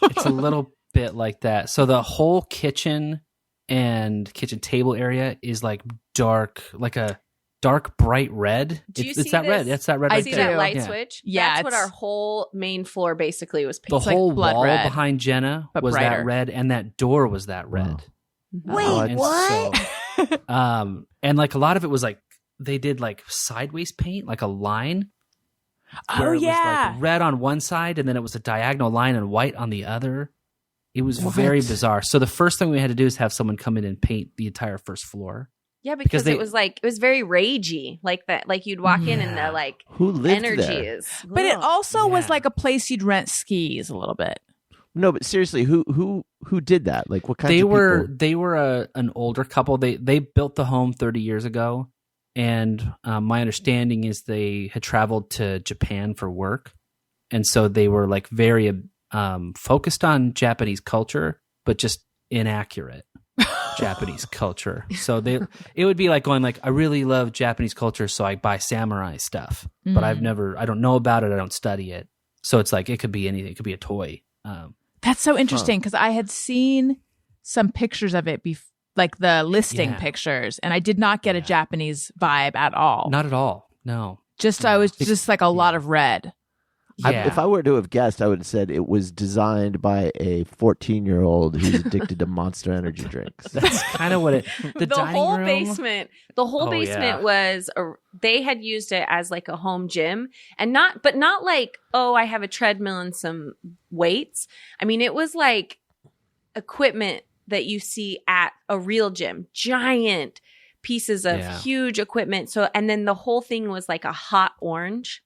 Speaker 6: it's a little bit like that. So the whole kitchen and kitchen table area is like dark, like a dark bright red.
Speaker 5: Do you
Speaker 6: It's
Speaker 5: see
Speaker 6: that
Speaker 5: this?
Speaker 6: red. That's that red.
Speaker 1: I
Speaker 6: right
Speaker 5: See
Speaker 1: do.
Speaker 6: there.
Speaker 5: that light
Speaker 6: Yeah.
Speaker 5: switch?
Speaker 1: Yeah,
Speaker 5: That's what
Speaker 1: it's-
Speaker 5: our whole main floor basically was
Speaker 6: The
Speaker 5: painted.
Speaker 1: like
Speaker 6: whole
Speaker 1: blood
Speaker 6: wall
Speaker 1: red,
Speaker 6: behind Jenna
Speaker 1: but
Speaker 6: was
Speaker 1: brighter.
Speaker 6: that red, and that door was that red.
Speaker 2: Wait,
Speaker 6: And
Speaker 2: what?
Speaker 6: so, and like a lot of it was like they did like sideways paint, like a line.
Speaker 1: Oh,
Speaker 6: where it
Speaker 1: yeah.
Speaker 6: was like red on one side, and then it was a diagonal line and white on the other. It was very bizarre. So the first thing we had to do is have someone come in and paint the entire first floor.
Speaker 5: Yeah, because
Speaker 6: they-
Speaker 5: it was very ragey, like that. Like you'd walk in and the like
Speaker 2: Who lived
Speaker 5: energy
Speaker 2: there?
Speaker 5: is.
Speaker 1: But it
Speaker 5: Ugh.
Speaker 1: also was
Speaker 6: Yeah.
Speaker 1: like a place you'd rent skis a little bit.
Speaker 2: No, but seriously, who did that? Like, what kinds
Speaker 6: They
Speaker 2: of
Speaker 6: were
Speaker 2: people?
Speaker 6: they were an older couple. They built the home 30 years ago, and my understanding is they had traveled to Japan for work, and so they were like very focused on Japanese culture, but just inaccurate Japanese culture. So it would be like going like, I really love Japanese culture, so I buy samurai stuff, but I don't know about it. I don't study it. So it's like, it could be anything. It could be a toy.
Speaker 1: That's so interesting because I had seen some pictures of it, like the listing
Speaker 6: Yeah.
Speaker 1: pictures, and I did not get a Japanese vibe at all.
Speaker 6: Not at all. No.
Speaker 1: I was just like a lot of red.
Speaker 6: Yeah.
Speaker 2: If I were to have guessed, I would have said it was designed by a 14-year-old who's addicted to Monster Energy drinks.
Speaker 6: That's kind of what it. The dining
Speaker 5: whole
Speaker 6: room,
Speaker 5: basement. The whole
Speaker 6: Oh,
Speaker 5: basement
Speaker 6: yeah.
Speaker 5: was. They had used it as like a home gym, and not like, oh, I have a treadmill and some weights. I mean, it was like equipment that you see at a real gym, giant pieces of
Speaker 6: Yeah.
Speaker 5: huge equipment. So, and then the whole thing was like a hot orange.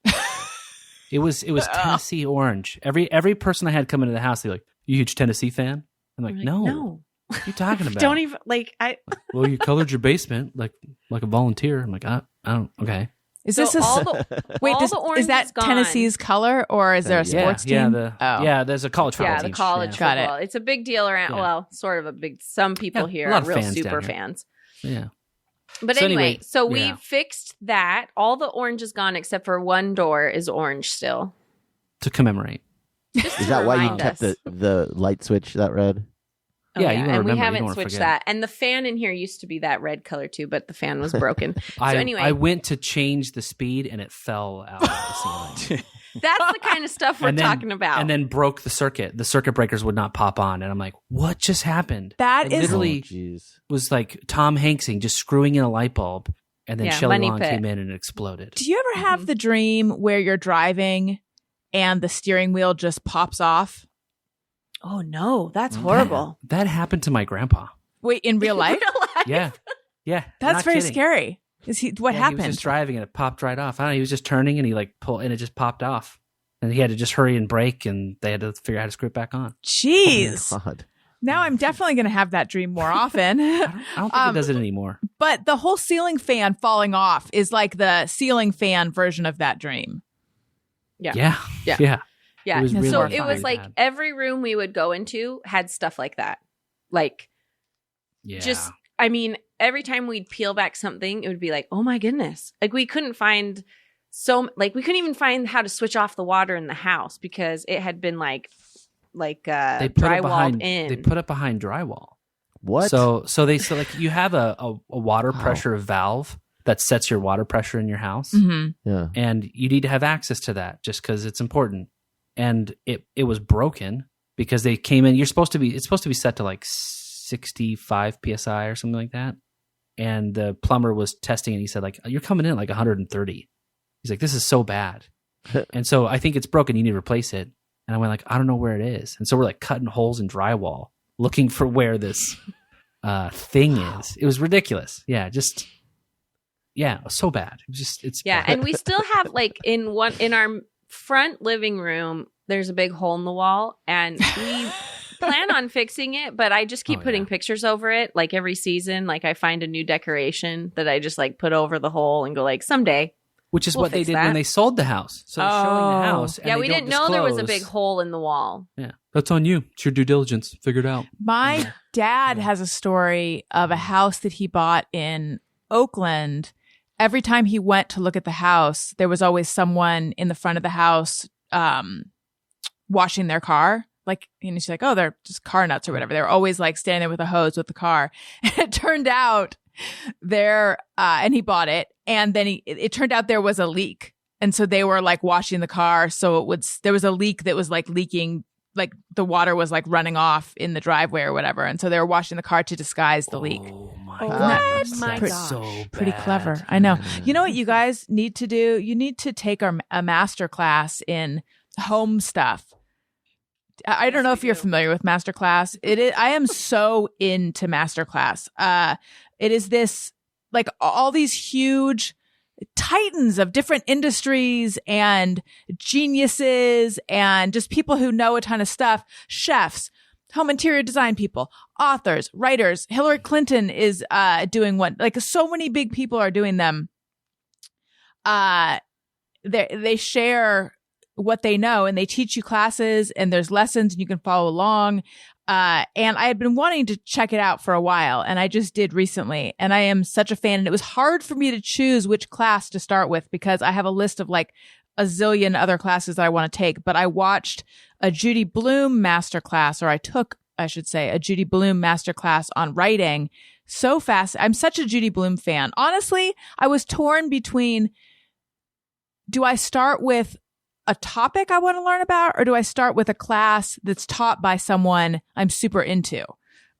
Speaker 6: It was Tennessee orange. Every person I had come into the house, they're like, "You a huge Tennessee fan?" I'm like, "No,
Speaker 5: no,
Speaker 6: what are you talking about?"
Speaker 5: don't even like I.
Speaker 6: Well, you colored your basement like a volunteer. I'm like, I don't. Okay.
Speaker 1: Is
Speaker 5: So
Speaker 1: this a
Speaker 5: all the
Speaker 1: wait?
Speaker 5: all the orange
Speaker 1: is that
Speaker 5: is gone.
Speaker 1: Tennessee's color, or is there a
Speaker 2: Yeah,
Speaker 1: sports
Speaker 6: yeah,
Speaker 1: team?
Speaker 6: yeah. There's a college football
Speaker 5: Yeah,
Speaker 6: team.
Speaker 5: the college
Speaker 1: Got it.
Speaker 5: football. It's a big deal around.
Speaker 6: Yeah.
Speaker 5: Well, sort of a big. Some people
Speaker 6: Yeah,
Speaker 5: here
Speaker 6: a lot
Speaker 5: are
Speaker 6: of
Speaker 5: real
Speaker 6: fans down
Speaker 5: super
Speaker 6: here.
Speaker 5: fans.
Speaker 6: Yeah.
Speaker 5: But
Speaker 6: So
Speaker 5: anyway,
Speaker 6: anyway,
Speaker 5: so we
Speaker 6: yeah.
Speaker 5: fixed that. All the orange is gone except for one door is orange still.
Speaker 6: To commemorate.
Speaker 5: Just
Speaker 2: Is
Speaker 5: to
Speaker 2: that why you
Speaker 5: remind
Speaker 2: kept
Speaker 5: us.
Speaker 2: the light switch that red?
Speaker 5: Oh,
Speaker 6: Yeah, you wanna
Speaker 5: and we
Speaker 6: remember, you
Speaker 5: haven't
Speaker 6: don't wanna
Speaker 5: switched
Speaker 6: forget.
Speaker 5: that. And the fan in here used to be that red color too, but the fan was broken.
Speaker 6: I
Speaker 5: anyway.
Speaker 6: went to change the speed and it fell out of the ceiling.
Speaker 5: That's the kind of stuff we're
Speaker 6: And then-
Speaker 5: talking about.
Speaker 6: And then broke the circuit. The circuit breakers would not pop on, and I'm like, "What just happened?"
Speaker 1: That
Speaker 6: It
Speaker 1: is
Speaker 6: literally
Speaker 2: Jeez.
Speaker 6: was like Tom Hanksing just screwing in a light bulb, and then
Speaker 5: Yeah,
Speaker 6: Shelley
Speaker 5: money
Speaker 6: Long
Speaker 5: pit.
Speaker 6: came in and it exploded.
Speaker 1: Do you ever have the dream where you're driving and the steering wheel just pops off?
Speaker 5: oh no, that's horrible.
Speaker 6: That happened to my grandpa.
Speaker 1: Wait, in real life?
Speaker 6: Yeah, yeah.
Speaker 1: That's
Speaker 6: not
Speaker 1: very
Speaker 6: kidding.
Speaker 1: scary. What
Speaker 6: Yeah,
Speaker 1: happened?
Speaker 6: He was just driving and it popped right off. I don't know. He was just turning and he like pulled and it just popped off, and he had to just hurry and brake, and they had to figure out how to screw it back on.
Speaker 1: Jeez.
Speaker 2: God.
Speaker 1: Now I'm definitely going to have that dream more often.
Speaker 6: I don't think he does it anymore.
Speaker 1: But the whole ceiling fan falling off is like the ceiling fan version of that dream.
Speaker 5: Yeah.
Speaker 6: Yeah,
Speaker 5: Yeah.
Speaker 6: yeah.
Speaker 5: Yeah.
Speaker 6: It was really
Speaker 5: so it
Speaker 6: horrifying
Speaker 5: was like
Speaker 6: bad.
Speaker 5: every room we would go into had stuff like that. Like
Speaker 6: Yeah.
Speaker 5: just I mean, every time we'd peel back something, it would be like, oh my goodness. Like we couldn't we couldn't even find how to switch off the water in the house because it had been
Speaker 6: they put it
Speaker 5: drywalled
Speaker 6: behind.
Speaker 5: in.
Speaker 6: They put it behind drywall.
Speaker 2: What?
Speaker 6: So like you have a water pressure valve that sets your water pressure in your house,
Speaker 1: Mm-hmm.
Speaker 2: Yeah.
Speaker 6: and you need to have access to that just because it's important. And it was broken because they came in. It's supposed to be set to like 65 psi or something like that. And the plumber was testing and he said like, you're coming in at like 130. He's like, this is so bad. And so I think it's broken. You need to replace it. And I went like, I don't know where it is. And so we're like cutting holes in drywall, looking for where this thing is. It was ridiculous. Yeah. It was so bad. It's
Speaker 5: Yeah,
Speaker 6: bad.
Speaker 5: and we still have like in our front living room, there's a big hole in the wall, and plan on fixing it, but I just keep putting
Speaker 6: yeah.
Speaker 5: pictures over it. Like every season, like I find a new decoration that I just like put over the hole and go like, someday.
Speaker 6: Which is
Speaker 5: We'll
Speaker 6: what they
Speaker 5: fix
Speaker 6: did
Speaker 5: that.
Speaker 6: when they sold the house. So they're showing the house. And
Speaker 5: Yeah,
Speaker 6: they
Speaker 5: we
Speaker 6: don't
Speaker 5: didn't know there was a big
Speaker 6: disclose.
Speaker 5: hole in the wall.
Speaker 6: Yeah, that's on you. It's your due diligence. Figure it out.
Speaker 1: My dad has a story of a house that he bought in Oakland. Every time he went to look at the house, there was always someone in the front of the house washing their car. Like, and he's like, oh, they're just car nuts or whatever. They're always like standing there with a hose with the car. And it turned out and he bought it. And then it turned out there was a leak. And so they were like washing the car. So there was a leak that was like leaking, like the water was like running off in the driveway or whatever. And so they were washing the car to disguise the leak.
Speaker 6: Oh my
Speaker 5: Oh,
Speaker 6: god.
Speaker 5: my
Speaker 6: That's
Speaker 5: gosh.
Speaker 6: so
Speaker 1: Pretty
Speaker 6: bad.
Speaker 1: clever. I know. You know what you guys need to do? You need to take a master class in home stuff. I don't know if you're familiar with masterclass. I am so into masterclass. It is this, like, all these huge titans of different industries and geniuses and just people who know a ton of stuff, chefs, home interior design people, authors, writers. Hillary Clinton is doing one. Like, so many big people are doing them. They share what they know and they teach you classes and there's lessons and you can follow along. And I had been wanting to check it out for a while and I just did recently and I am such a fan. And it was hard for me to choose which class to start with because I have a list of like a zillion other classes that I want to take, but I watched a Judy Blume masterclass, or I took, I should say, a Judy Blume masterclass on writing. So fast. I'm such a Judy Blume fan. Honestly, I was torn between, do I start with a topic I want to learn about, or do I start with a class that's taught by someone I'm super into?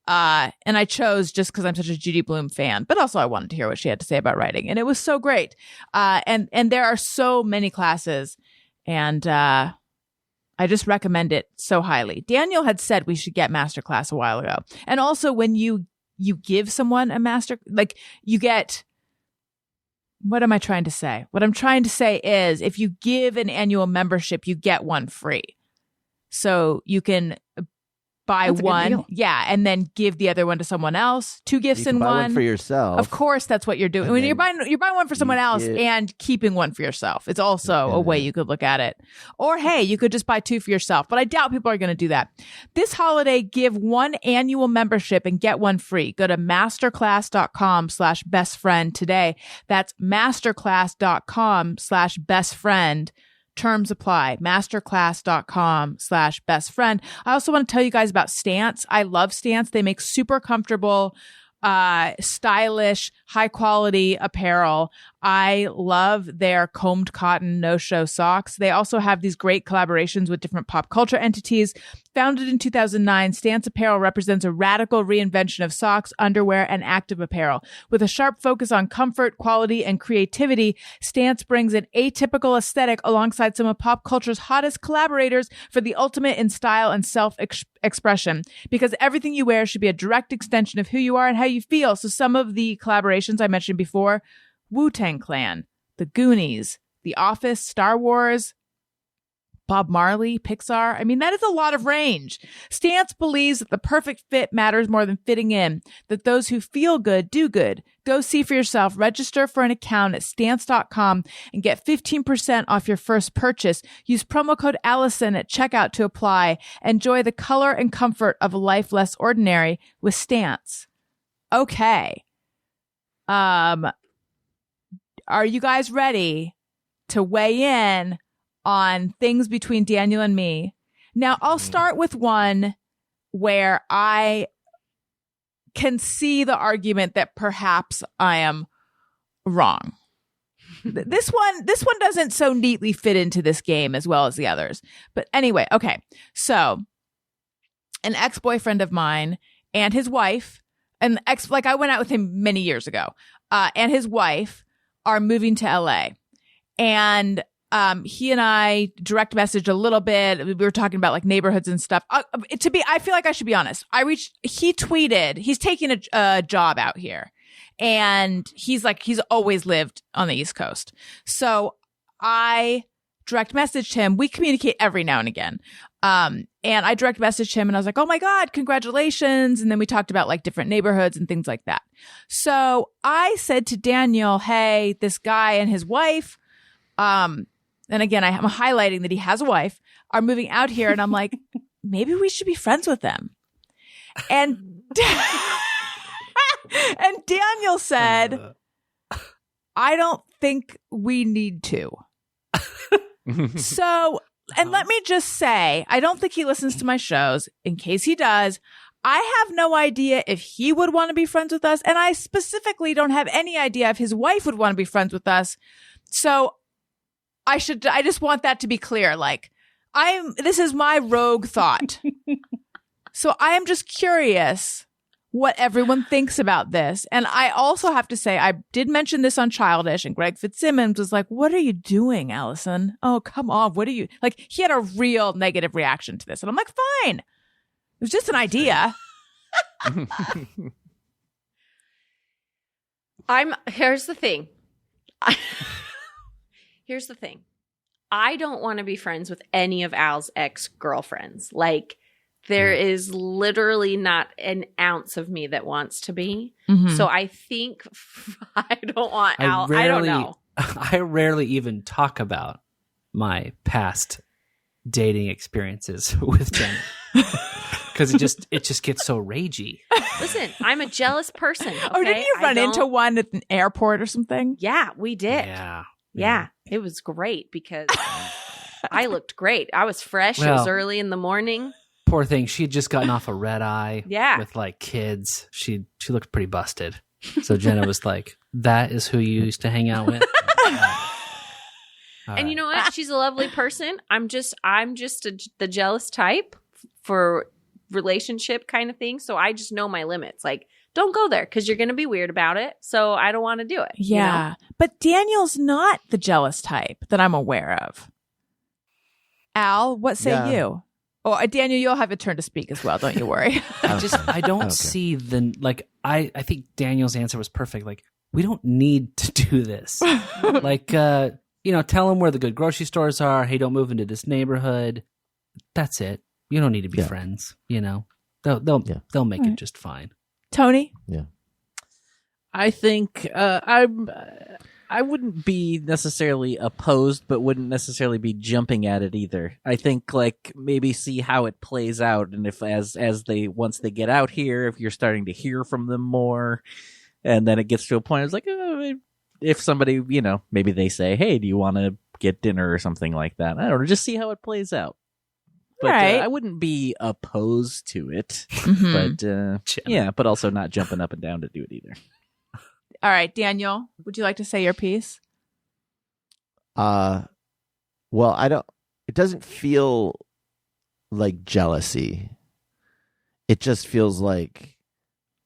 Speaker 1: And I chose just because I'm such a Judy Blume fan, but also I wanted to hear what she had to say about writing. And it was so great. And there are so many classes and, I just recommend it so highly. Daniel had said we should get masterclass a while ago. And also when you give someone a master, like you get, what am I trying to say? What I'm trying to say is if you give an annual membership, you get one free. So you can buy
Speaker 2: That's a good
Speaker 1: one.
Speaker 2: deal.
Speaker 1: Yeah. And then give the other one to someone else. 2 gifts
Speaker 2: You can
Speaker 1: in
Speaker 2: buy
Speaker 1: one.
Speaker 2: for yourself.
Speaker 1: Of course, that's what you're doing.
Speaker 2: And
Speaker 1: When
Speaker 2: then
Speaker 1: you're buying one for someone else
Speaker 2: get-
Speaker 1: and keeping one for yourself. It's also a way you could look at it. Or hey, you could just buy 2 for yourself. But I doubt people are going to do that. This holiday, give 1 annual membership and get 1 free. Go to masterclass.com/bestfriend today. That's masterclass.com/bestfriend. Terms apply. Masterclass.com/bestfriend. I also want to tell you guys about Stance. I love Stance. They make super comfortable, stylish, high quality apparel. I love their combed cotton no-show socks. They also have these great collaborations with different pop culture entities. Founded in 2009, Stance Apparel represents a radical reinvention of socks, underwear, and active apparel. With a sharp focus on comfort, quality, and creativity, Stance brings an atypical aesthetic alongside some of pop culture's hottest collaborators for the ultimate in style and self-expression. Because everything you wear should be a direct extension of who you are and how you feel. So some of the collaborations I mentioned before, Wu-Tang Clan, The Goonies, The Office, Star Wars, Bob Marley, Pixar. I mean, that is a lot of range. Stance believes that the perfect fit matters more than fitting in, that those who feel good do good. Go see for yourself. Register for an account at stance.com and get 15% off your first purchase. Use promo code Alison at checkout to apply. Enjoy the color and comfort of a life less ordinary with Stance. Okay. Are you guys ready to weigh in on things between Daniel and me? Now, I'll start with one where I can see the argument that perhaps I am wrong. This one doesn't so neatly fit into this game as well as the others. But anyway, okay. So, an ex-boyfriend of mine and his wife, I went out with him many years ago, and his wife are moving to LA. And he and I direct messaged a little bit. We were talking about like neighborhoods and stuff. I feel like I should be honest. He tweeted, he's taking a job out here. And he's always lived on the East Coast. So I direct messaged him. We communicate every now and again. And I direct messaged him and I was like, oh my God, congratulations. And then we talked about like different neighborhoods and things like that. So I said to Daniel, hey, this guy and his wife, and again, I'm highlighting that he has a wife, are moving out here. And I'm like, maybe we should be friends with them. And, and Daniel said, I don't think we need to. So, and let me just say, I don't think he listens to my shows. In case he does, I have no idea if he would want to be friends with us. And I specifically don't have any idea if his wife would want to be friends with us. So I just want that to be clear. Like, this is my rogue thought. So I am just curious what everyone thinks about this. And I also have to say, I did mention this on Childish, and Greg Fitzsimmons was like, what are you doing, Alison? Oh, come on. What are you like? He had a real negative reaction to this. And I'm like, fine. It was just an idea.
Speaker 5: Here's the thing. Here's the thing. I don't want to be friends with any of Al's ex-girlfriends. Like, there is literally not an ounce of me that wants to be. Mm-hmm. So I think I don't want Al. I don't know.
Speaker 6: I rarely even talk about my past dating experiences with Jenna. Because it just gets so ragey.
Speaker 5: Listen, I'm a jealous person. Okay?
Speaker 1: Oh, didn't you run into one at an airport or something?
Speaker 5: Yeah, we did.
Speaker 6: Yeah.
Speaker 5: It was great because I looked great. I was fresh. It was early in the morning.
Speaker 6: Poor thing. She had just gotten off a red eye.
Speaker 5: Yeah.
Speaker 6: With like kids. She looked pretty busted. So Jenna was like, that is who you used to hang out with?
Speaker 5: And you know what? She's a lovely person. I'm just the jealous type for relationship kind of thing. So I just know my limits. Like, don't go there because you're going to be weird about it. So I don't want to do it.
Speaker 1: Yeah. You know? But Daniel's not the jealous type that I'm aware of. Al, what say you? Oh, Daniel, you'll have a turn to speak as well. Don't you worry.
Speaker 6: I don't see I think Daniel's answer was perfect. Like, we don't need to do this. Like, tell them where the good grocery stores are. Hey, don't move into this neighborhood. That's it. You don't need to be friends. They'll make it just fine.
Speaker 1: Tony?
Speaker 2: Yeah.
Speaker 3: I think I wouldn't be necessarily opposed, but wouldn't necessarily be jumping at it either. I think like maybe see how it plays out, and if once they get out here, if you're starting to hear from them more, and then it gets to a point, it's like if somebody maybe they say, hey, do you want to get dinner or something like that? I don't know, just see how it plays out. But I wouldn't be opposed to it. Mm-hmm. But also not jumping up and down to do it either.
Speaker 1: All right, Daniel, would you like to say your piece?
Speaker 2: Well, it doesn't feel like jealousy. It just feels like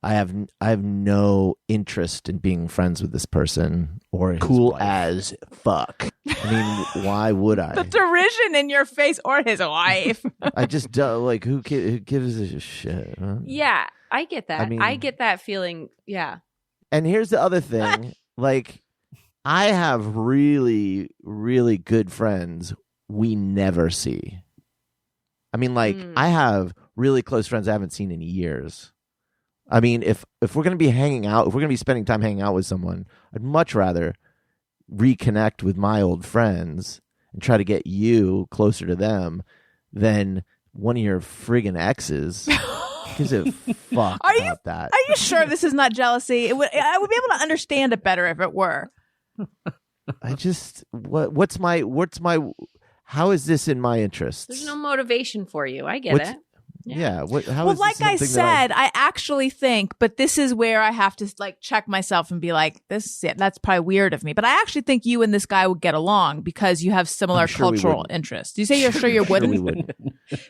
Speaker 2: I have no interest in being friends with this person or cool as fuck. I mean, why would I?
Speaker 1: The derision in your face, or his wife.
Speaker 2: I just don't like who gives a shit. Huh?
Speaker 5: Yeah, I get that. I get that feeling. Yeah.
Speaker 2: And here's the other thing. Like, I have really, really good friends we never see. I mean, like, I have really close friends I haven't seen in years. I mean, if we're going to be hanging out, if we're going to be spending time hanging out with someone, I'd much rather reconnect with my old friends and try to get you closer to them than one of your friggin' exes. Gives a fuck about that.
Speaker 1: Are you sure this is not jealousy? I would be able to understand it better if it were.
Speaker 2: I just what's my how is this in my interest?
Speaker 5: There's no motivation for you. I get it.
Speaker 2: Yeah.
Speaker 1: Like I said, I actually think, but this is where I have to like check myself and be like, that's probably weird of me. But I actually think you and this guy would get along because you have similar cultural interests. You say you're sure you wouldn't?
Speaker 2: We would.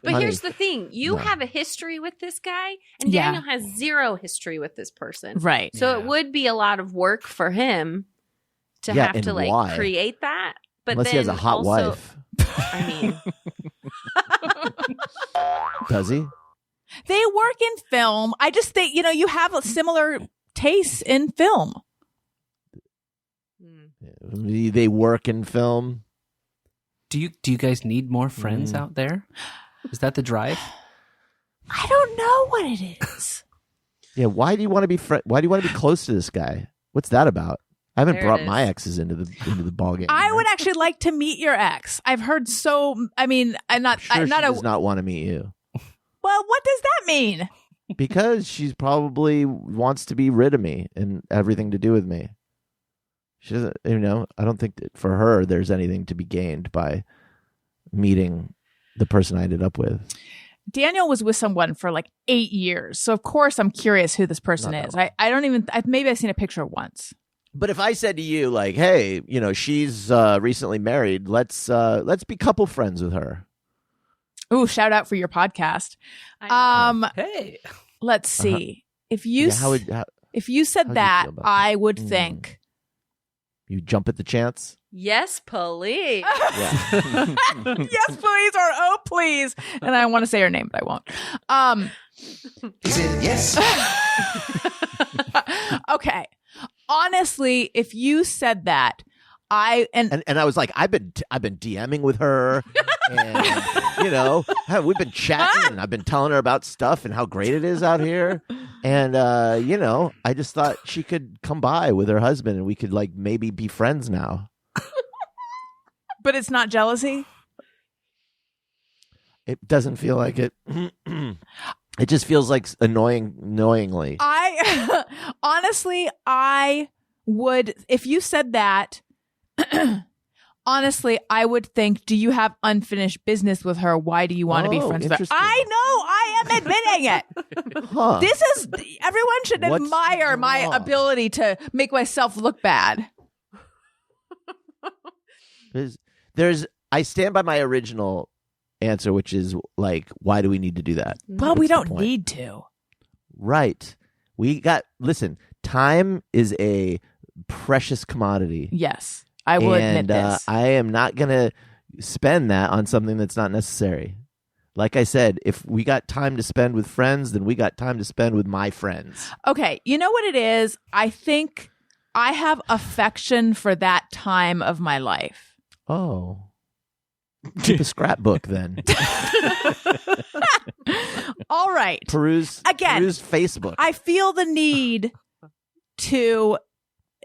Speaker 5: But here's the thing. You have a history with this guy, and Daniel has zero history with this person.
Speaker 1: Right.
Speaker 5: So it would be a lot of work for him to have to like create that. But
Speaker 2: unless
Speaker 5: then
Speaker 2: he has a hot wife.
Speaker 5: I mean...
Speaker 2: Does he?
Speaker 1: They work in film. I just think, you have a similar taste in film.
Speaker 2: They work in film.
Speaker 6: Do you guys need more friends out there? Is that the drive?
Speaker 1: I don't know what it is.
Speaker 2: Yeah, why do you want to be why do you want to be close to this guy? What's that about? I haven't
Speaker 5: There it
Speaker 2: brought my
Speaker 5: is.
Speaker 2: exes into the ball game.
Speaker 1: I would actually like to meet your ex. I've heard so. I mean, I'm not.
Speaker 2: Sure,
Speaker 1: I'm not
Speaker 2: she
Speaker 1: a.
Speaker 2: does not want to meet you
Speaker 1: Well, what does that mean?
Speaker 2: because she's probably wants to be rid of me and everything to do with me. She doesn't, I don't think that for her there's anything to be gained by meeting the person I ended up with.
Speaker 1: Daniel was with someone for like 8 years, so of course I'm curious who this person
Speaker 2: Not
Speaker 1: is.
Speaker 2: that
Speaker 1: I don't even. Maybe I've seen a picture once.
Speaker 2: But if I said to you, like, hey, she's recently married, let's be couple friends with her.
Speaker 1: Ooh, shout out for your podcast.
Speaker 5: I know.
Speaker 6: Hey.
Speaker 1: Let's see. If you if you said
Speaker 2: how do you
Speaker 1: that,
Speaker 2: feel about
Speaker 1: I would
Speaker 2: Mm.
Speaker 1: think.
Speaker 2: You jump at the chance?
Speaker 5: Yes, please.
Speaker 2: Yeah.
Speaker 1: Yes, please, or oh, please. And I want to say her name, but I won't.
Speaker 4: He said yes.
Speaker 1: Okay. Honestly, if you said that,
Speaker 2: And I was like, I've been DMing with her, and we've been chatting, and I've been telling her about stuff and how great it is out here, and I just thought she could come by with her husband, and we could like maybe be friends now.
Speaker 1: but it's not jealousy.
Speaker 2: It doesn't feel like it. It just feels like annoyingly.
Speaker 1: I honestly, I would, if you said that, honestly, I would think, do you have unfinished business with her? Why do you want to be friends with her?
Speaker 2: Interesting.
Speaker 1: I know, I am admitting it.
Speaker 2: Huh.
Speaker 1: Everyone should
Speaker 2: What's
Speaker 1: admire my
Speaker 2: wrong?
Speaker 1: ability to make myself look bad.
Speaker 2: I stand by my original answer, which is like, why do we need to do that?
Speaker 1: Well, we
Speaker 2: What's the
Speaker 1: don't
Speaker 2: point?
Speaker 1: need to.
Speaker 2: Right. Listen, time is a precious commodity.
Speaker 1: Yes, I will admit this.
Speaker 2: I am not going to spend that on something that's not necessary. Like I said, if we got time to spend with friends, then we got time to spend with my friends.
Speaker 1: Okay, you know what it is? I think I have affection for that time of my life.
Speaker 2: Oh. Keep a scrapbook then.
Speaker 1: All right.
Speaker 2: Peruse Facebook.
Speaker 1: I feel the need to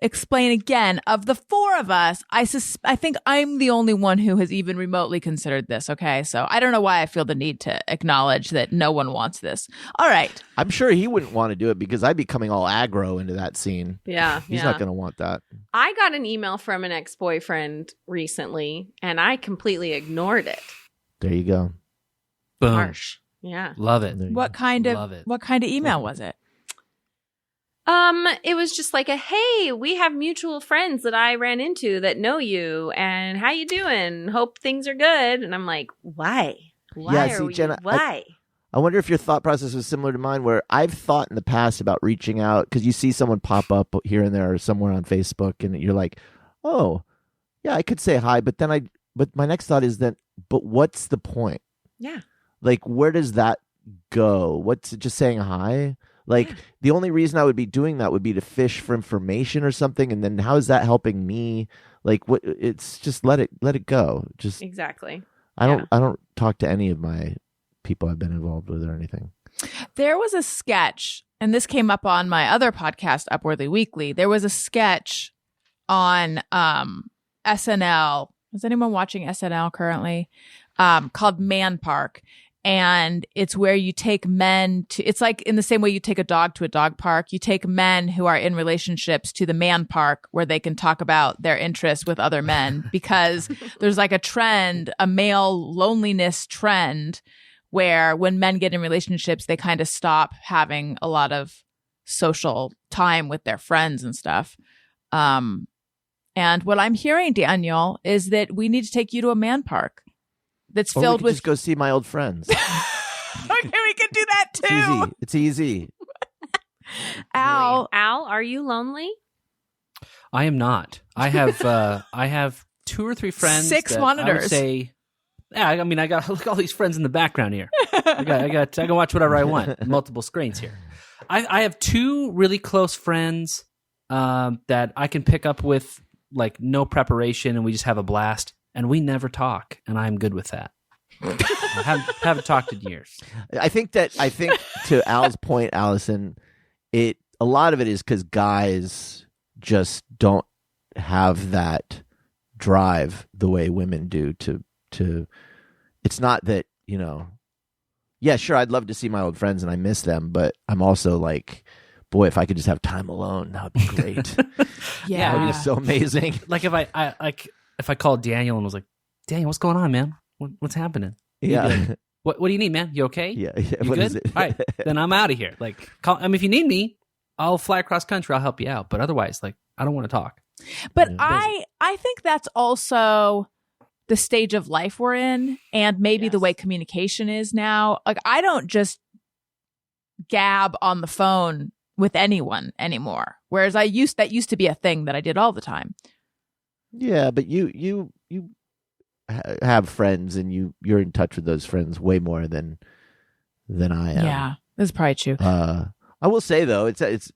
Speaker 1: explain again. Of the four of us, I think I'm the only one who has even remotely considered this. Okay, so I don't know why I feel the need to acknowledge that no one wants this. All right.
Speaker 2: I'm sure he wouldn't want to do it because I'd be coming all aggro into that scene.
Speaker 5: Yeah.
Speaker 2: He's not going to want that.
Speaker 5: I got an email from an ex-boyfriend recently, and I completely ignored it.
Speaker 2: There you go.
Speaker 6: Boom.
Speaker 5: Harsh. Yeah.
Speaker 6: Love it.
Speaker 2: There you
Speaker 1: What
Speaker 2: go.
Speaker 1: kind
Speaker 6: Love it.
Speaker 1: of email was it?
Speaker 5: It was just like hey, we have mutual friends that I ran into that know you, and how you doing? Hope things are good. And I'm like, why? Why
Speaker 2: see,
Speaker 5: are we?
Speaker 2: Jenna,
Speaker 5: Why?
Speaker 2: I wonder if your thought process was similar to mine, where I've thought in the past about reaching out because you see someone pop up here and there or somewhere on Facebook, and you're like, "Oh, yeah, I could say hi," but my next thought is that, but what's the point?
Speaker 5: Yeah.
Speaker 2: Like, where does that go? What's just saying hi? Like, the only reason I would be doing that would be to fish for information or something, and then how is that helping me? Like, what? It's just let it go. Just
Speaker 5: Exactly.
Speaker 2: I don't talk to any of my people I've been involved with or anything.
Speaker 1: There was a sketch, and this came up on my other podcast, Upworthy Weekly. There was a sketch on SNL. Is anyone watching SNL currently? Called Man Park. And it's where you take men to, it's like in the same way you take a dog to a dog park, you take men who are in relationships to the man park where they can talk about their interests with other men, because there's like a trend, a male loneliness trend, where when men get in relationships, they kind of stop having a lot of social time with their friends and stuff. And what I'm hearing, Daniel, is that we need to take you to a man park that's
Speaker 2: Or
Speaker 1: filled
Speaker 2: we could
Speaker 1: with.
Speaker 2: just go see my old friends.
Speaker 1: Okay, we can do that too.
Speaker 2: It's easy.
Speaker 1: Al,
Speaker 5: Are you lonely?
Speaker 6: I am not. I have 2 or 3 friends.
Speaker 1: 6
Speaker 6: that
Speaker 1: monitors.
Speaker 6: I would say, yeah. I mean, I got look at all these friends in the background here. I can watch whatever I want. Multiple screens here. I have 2 really close friends that I can pick up with like no preparation, and we just have a blast. And we never talk, and I'm good with that. I haven't talked in years.
Speaker 2: I think to Al's point, Allison, a lot of it is because guys just don't have that drive the way women do to it's not that, yeah, sure, I'd love to see my old friends and I miss them, but I'm also like, boy, if I could just have time alone, that would be great.
Speaker 1: Yeah.
Speaker 2: That would be so amazing.
Speaker 6: Like if I called Daniel and was like, Daniel, what's going on, man? What's happening?
Speaker 2: Yeah.
Speaker 6: Like, what do you need, man? You okay?
Speaker 2: Yeah.
Speaker 6: You
Speaker 2: What
Speaker 6: good?
Speaker 2: is it?
Speaker 6: All right, then I'm out of here. Like, if you need me, I'll fly across country. I'll help you out. But otherwise, like, I don't want to talk.
Speaker 1: But I think that's also the stage of life we're in, and maybe the way communication is now. Like, I don't just gab on the phone with anyone anymore, whereas that used to be a thing that I did all the time.
Speaker 2: Yeah, but you have friends, and you're in touch with those friends way more than I am.
Speaker 1: Yeah, that's probably true.
Speaker 2: I will say though, it's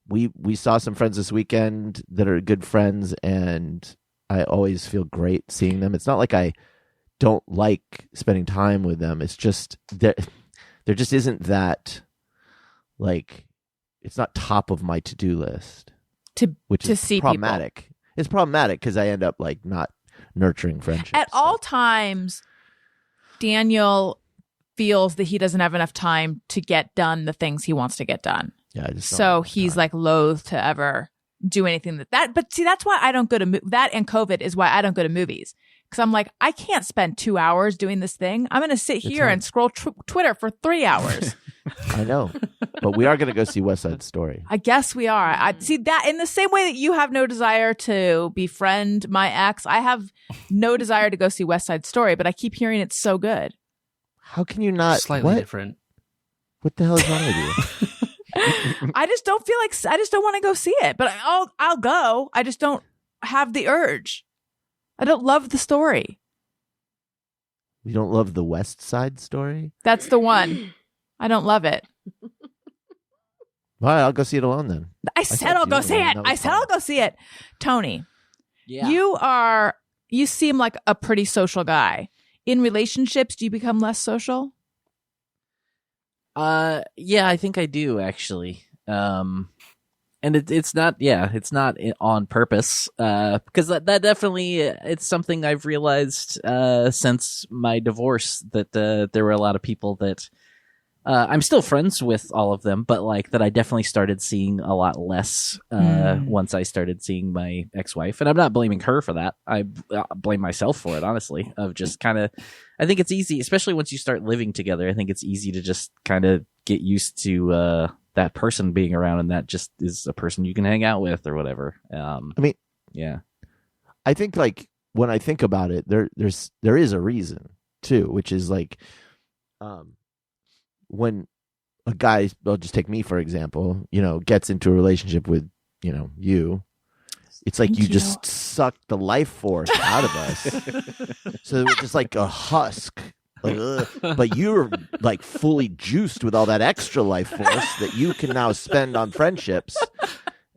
Speaker 2: we saw some friends this weekend that are good friends, and I always feel great seeing them. It's not like I don't like spending time with them. It's just there just isn't that, like, it's not top of my to-do list. Which is
Speaker 1: see
Speaker 2: problematic.
Speaker 1: people.
Speaker 2: It's problematic because I end up like not nurturing friendships.
Speaker 1: At all times, Daniel feels that he doesn't have enough time to get done the things he wants to get done.
Speaker 2: Yeah, I just don't
Speaker 1: so
Speaker 2: have
Speaker 1: he's
Speaker 2: time.
Speaker 1: like loath to ever do anything but see, that's why I don't go to that, and COVID is why I don't go to movies, because I'm like, I can't spend 2 hours doing this thing. I'm going to sit here and scroll Twitter for 3 hours.
Speaker 2: I know, but we are going to go see West Side Story.
Speaker 1: I guess we are. I see that in the same way that you have no desire to befriend my ex, I have no desire to go see West Side Story, but I keep hearing it's so good.
Speaker 2: How can you not?
Speaker 6: Slightly
Speaker 2: what?
Speaker 6: different.
Speaker 2: What the hell is wrong with you?
Speaker 1: I just don't feel like, I just don't want to go see it, but I'll go. I just don't have the urge. I don't love the story.
Speaker 2: You don't love the West Side Story?
Speaker 1: That's the one. I don't love it.
Speaker 2: All right, I'll go see it alone then.
Speaker 1: I said I'll go see it.
Speaker 2: That was
Speaker 1: I said
Speaker 2: fun.
Speaker 1: I'll go see it. Tony,
Speaker 3: Yeah.
Speaker 1: you seem like a pretty social guy. In relationships, do you become less social?
Speaker 3: Yeah, I think I do actually. And it's not on purpose. Because that definitely, it's something I've realized, since my divorce, that, there were a lot of people that, I'm still friends with all of them, but like that I definitely started seeing a lot less, once I started seeing my ex-wife. And I'm not blaming her for that. I blame myself for it, honestly, of just kind of, I think it's easy, especially once you start living together. I think it's easy to just kind of get used to, that person being around, and that just is a person you can hang out with or whatever. I
Speaker 2: mean,
Speaker 3: yeah,
Speaker 2: I think like when I think about it, there is a reason too, which is like, when a guy, well, just take me for example, gets into a relationship with, you, it's like you just suck the life force out of us. So we're just like a husk. Like, but you're like fully juiced with all that extra life force that you can now spend on friendships,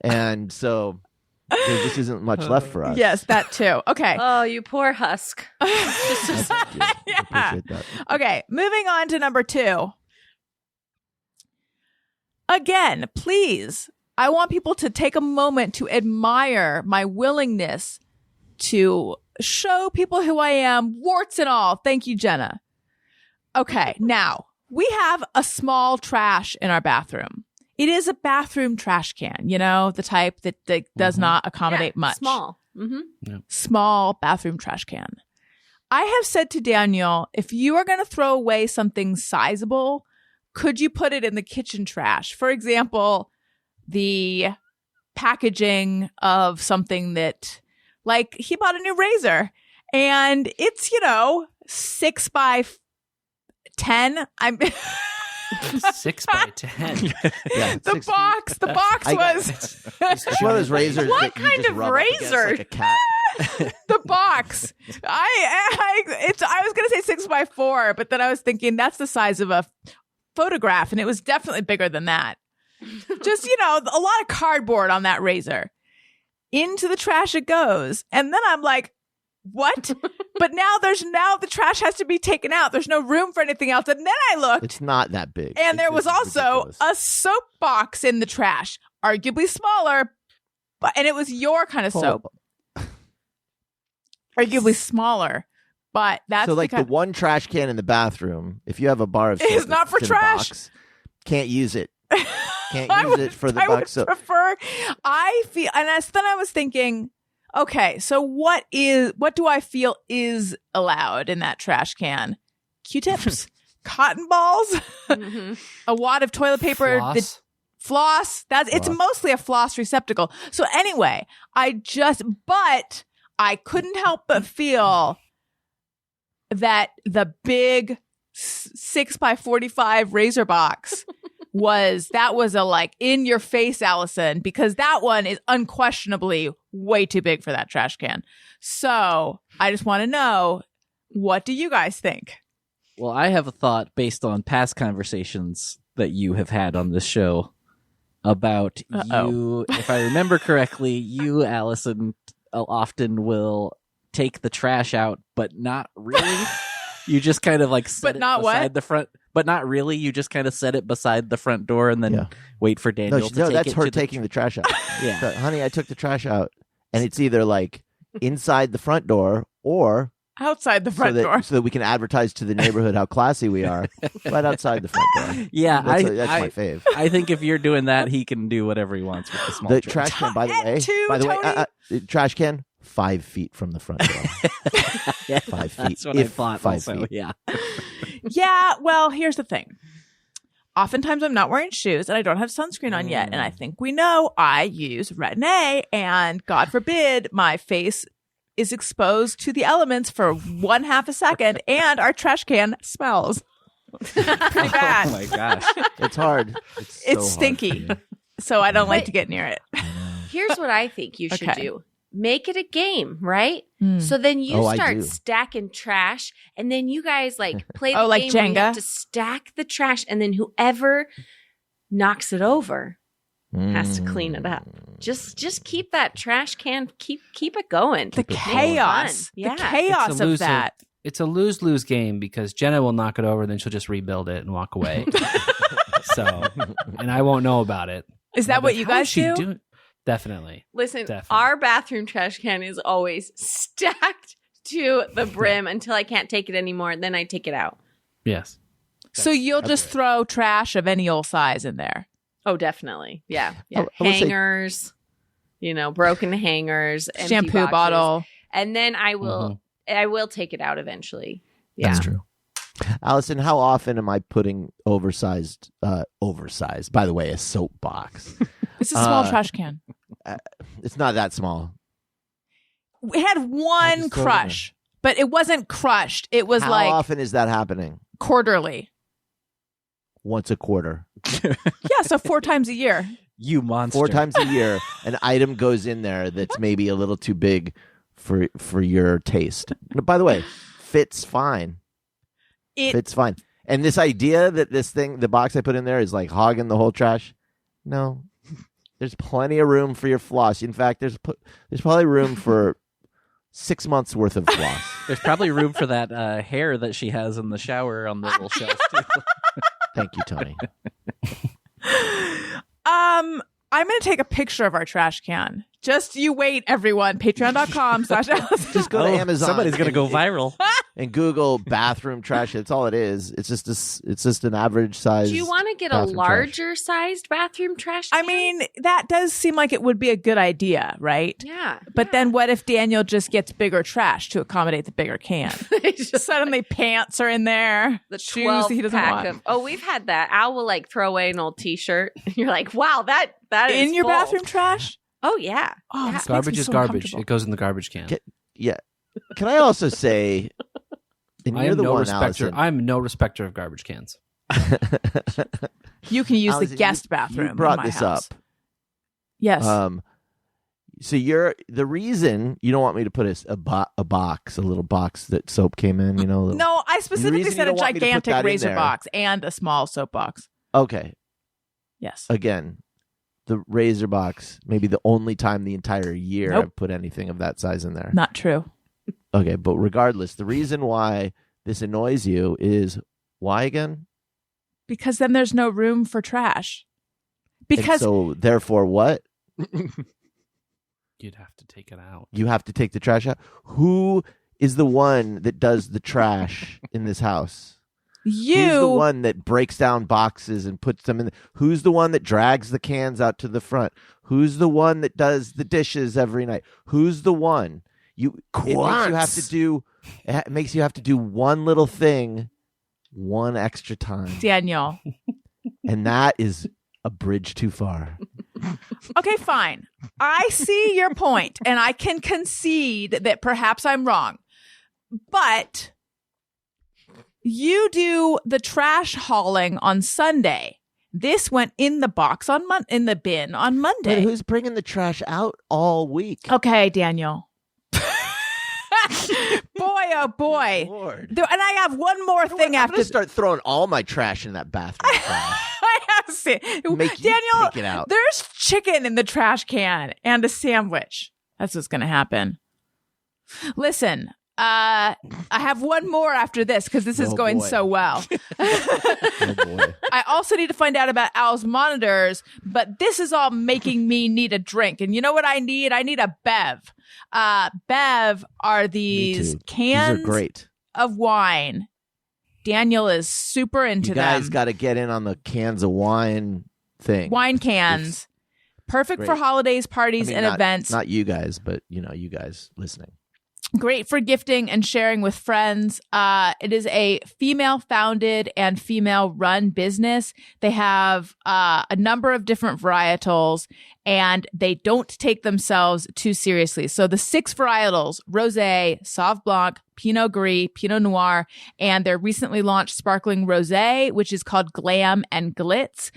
Speaker 2: and so there just isn't much left for us.
Speaker 1: Yes, that too. Okay.
Speaker 5: Oh, you poor husk.
Speaker 2: I appreciate that.
Speaker 1: Okay, moving on to number 2. Again, please, I want people to take a moment to admire my willingness to show people who I am, warts and all. Thank you, Jenna. Okay, now, we have a small trash in our bathroom. It is a bathroom trash can, the type that does not accommodate much.
Speaker 5: Small. Mm-hmm.
Speaker 6: Yeah.
Speaker 1: Small bathroom trash can. I have said to Daniel, if you are going to throw away something sizable, could you put it in the kitchen trash? For example, the packaging of something that, like, he bought a new razor and it's, 6 by 10. I'm
Speaker 6: 6 by 10.
Speaker 2: Yeah,
Speaker 1: the box was
Speaker 2: It's one of those razors.
Speaker 5: What
Speaker 2: that you
Speaker 5: kind
Speaker 2: just
Speaker 5: of
Speaker 2: rub up against
Speaker 5: razor?
Speaker 2: like a cat.
Speaker 1: the box. I was gonna say 6 by 4, but then I was thinking that's the size of a photograph, and it was definitely bigger than that. Just a lot of cardboard on that razor. Into the trash it goes, and then I'm like, what? But now the trash has to be taken out. There's no room for anything else. And then I looked.
Speaker 2: It's not that big.
Speaker 1: And there was also
Speaker 2: ridiculous.
Speaker 1: a soap box in the trash, arguably smaller, and it was your kind of soap. Arguably smaller, but that's
Speaker 2: so like the one trash can in the bathroom. If you have a bar of soap,
Speaker 1: it's not for
Speaker 2: in a
Speaker 1: trash.
Speaker 2: box, can't use it. Can't use it for the box soap.
Speaker 1: I feel, and then I was thinking, okay, so what do I feel is allowed in that trash can? Q-tips, cotton balls, a wad of toilet paper, floss. It's mostly a floss receptacle. So anyway, but I couldn't help but feel that the big 6x45 razor box was a like in your face, Alison, because that one is unquestionably way too big for that trash can. So I just want to know, what do you guys think?
Speaker 3: Well, I have a thought based on past conversations that you have had on this show about you. If I remember correctly, you, Alison, often will take the trash out, but not really. You just kind of like set beside the front, but not really. You just kind of set it beside the front door and then wait for Daniel to take it.
Speaker 2: That's her taking the trash out.
Speaker 3: Yeah.
Speaker 2: So, honey, I took the trash out. And it's either like inside the front door or
Speaker 1: outside the front door.
Speaker 2: So that we can advertise to the neighborhood how classy we are right outside the front door.
Speaker 3: Yeah,
Speaker 2: that's my fave.
Speaker 3: I think if you're doing that, he can do whatever he wants with the small
Speaker 2: trash can, by the way, trash can 5 feet from the front door. 5 feet.
Speaker 3: That's what I thought.
Speaker 2: 5 feet.
Speaker 3: Yeah.
Speaker 1: Yeah. Well, here's the thing. Oftentimes I'm not wearing shoes and I don't have sunscreen on yet. And I think we know I use Retin-A, and God forbid my face is exposed to the elements for 1/2 a second and our trash can smells. Pretty bad.
Speaker 3: Oh my gosh.
Speaker 2: It's hard.
Speaker 1: It's stinky. So I don't like to get near it.
Speaker 5: Here's what I think you should do. Make it a game, right? So then you start stacking trash, and then you guys like play the
Speaker 1: like
Speaker 5: game where you have
Speaker 1: Jenga?
Speaker 5: to stack the trash, and then whoever knocks it over has to clean it up. Just keep that trash can, keep it going.
Speaker 1: The chaos.
Speaker 5: Yeah.
Speaker 1: The chaos of that.
Speaker 6: It's a lose-lose game because Jenna will knock it over, then she'll just rebuild it and walk away. And I won't know about it.
Speaker 1: Is that what you guys do?
Speaker 6: Definitely.
Speaker 5: Listen, our bathroom trash can is always stacked to the brim until I can't take it anymore. Then I take it out.
Speaker 6: Yes.
Speaker 1: So you'll just throw trash of any old size in there?
Speaker 5: Oh, definitely. Yeah. Hangers, broken hangers, empty
Speaker 1: shampoo
Speaker 5: boxes.
Speaker 1: bottle.
Speaker 5: And then I will take it out eventually. Yeah.
Speaker 6: That's true.
Speaker 2: Alison, how often am I putting oversized, by the way, a soap box?
Speaker 1: It's a small trash can.
Speaker 2: It's not that small.
Speaker 1: We had one crush, but it wasn't crushed. It was
Speaker 2: how often is that happening?
Speaker 1: Quarterly.
Speaker 2: Once a quarter.
Speaker 1: Yeah, so 4 times a year.
Speaker 3: You monster.
Speaker 2: 4 times a year, an item goes in there that's maybe a little too big for your taste. By the way, fits fine. Fits fine. And this idea that the box I put in there is like hogging the whole trash. No. There's plenty of room for your floss. In fact, there's probably room for 6 months worth of floss.
Speaker 3: There's probably room for that hair that she has in the shower on the little shelf too.
Speaker 2: Thank you, Tony.
Speaker 1: I'm going to take a picture of our trash can. Just you wait, everyone. Patreon.com/Alison.
Speaker 2: Just go to Amazon.
Speaker 3: Somebody's going to go viral.
Speaker 2: And Google bathroom trash. That's all it is. It's just an average size.
Speaker 5: Do you want to get a larger sized bathroom trash can?
Speaker 1: I mean, that does seem like it would be a good idea, right?
Speaker 5: Yeah.
Speaker 1: But then what if Daniel just gets bigger trash to accommodate the bigger can? Suddenly pants are in there.
Speaker 5: The
Speaker 1: shoes he doesn't want.
Speaker 5: We've had that. Al will like throw away an old t-shirt. You're like, wow, that is
Speaker 1: in your
Speaker 5: full.
Speaker 1: bathroom trash?
Speaker 5: Oh, yeah.
Speaker 1: Oh, that
Speaker 6: garbage
Speaker 1: makes me
Speaker 6: is
Speaker 1: so
Speaker 6: garbage. It goes in the garbage can.
Speaker 2: Yeah. Can I also say, and
Speaker 6: I
Speaker 2: you're
Speaker 6: am
Speaker 2: the
Speaker 6: no
Speaker 2: one,
Speaker 6: respecter.
Speaker 2: Allison.
Speaker 6: I'm no respecter of garbage cans.
Speaker 1: You can use
Speaker 2: Allison,
Speaker 1: the guest bathroom.
Speaker 2: You brought
Speaker 1: in my
Speaker 2: this
Speaker 1: house.
Speaker 2: up.
Speaker 1: Yes.
Speaker 2: So the reason you don't want me to put a little box that soap came in,
Speaker 1: No, I specifically said a
Speaker 2: don't want me to put
Speaker 1: gigantic
Speaker 2: that in
Speaker 1: razor
Speaker 2: there-
Speaker 1: box and a small soap box.
Speaker 2: Okay.
Speaker 1: Yes.
Speaker 2: Again, the razor box, maybe the only time the entire year
Speaker 1: Nope.
Speaker 2: I've put anything of that size in there.
Speaker 1: Not true.
Speaker 2: Okay, but regardless, the reason why this annoys you is why again?
Speaker 1: Because then there's no room for trash. Because
Speaker 2: and so therefore what?
Speaker 6: You'd have to take it out.
Speaker 2: You have to take the trash out? Who is the one that does the trash in this house? Who's the one that breaks down boxes and puts them in? Who's the one that drags the cans out to the front? Who's the one that does the dishes every night? Who's the one? It makes you have to do one little thing, one extra time.
Speaker 1: Daniel.
Speaker 2: And that is a bridge too far.
Speaker 1: Okay, fine. I see your point, and I can concede that perhaps I'm wrong. But you do the trash hauling on Sunday. This went in the box in the bin on Monday.
Speaker 2: But who's bringing the trash out all week?
Speaker 1: Okay, Daniel. Boy, oh boy.
Speaker 2: Lord.
Speaker 1: And I have one more thing
Speaker 2: I'm
Speaker 1: after.
Speaker 2: going to start throwing all my trash in that bathroom trash.
Speaker 1: I have to say,
Speaker 2: Make you
Speaker 1: Daniel,
Speaker 2: take it out.
Speaker 1: There's chicken in the trash can and a sandwich. That's what's going to happen. Listen, I have one more after this because this is going so well.
Speaker 2: Oh boy.
Speaker 1: I also need to find out about Al's monitors, but this is all making me need a drink. And you know what I need? I need a Bev. Bev are these cans
Speaker 2: These are great.
Speaker 1: of wine. Daniel is super into them.
Speaker 2: You guys got to get in on the cans of wine thing.
Speaker 1: Wine cans. Perfect
Speaker 2: great.
Speaker 1: for holidays, parties, and events.
Speaker 2: Not you guys, but you guys listening.
Speaker 1: Great for gifting and sharing with friends. It is a female-founded and female-run business. They have a number of different varietals, and they don't take themselves too seriously. So the 6 varietals, Rosé, Sauv Blanc, Pinot Gris, Pinot Noir, and their recently launched sparkling rosé, which is called Glam and Glitz.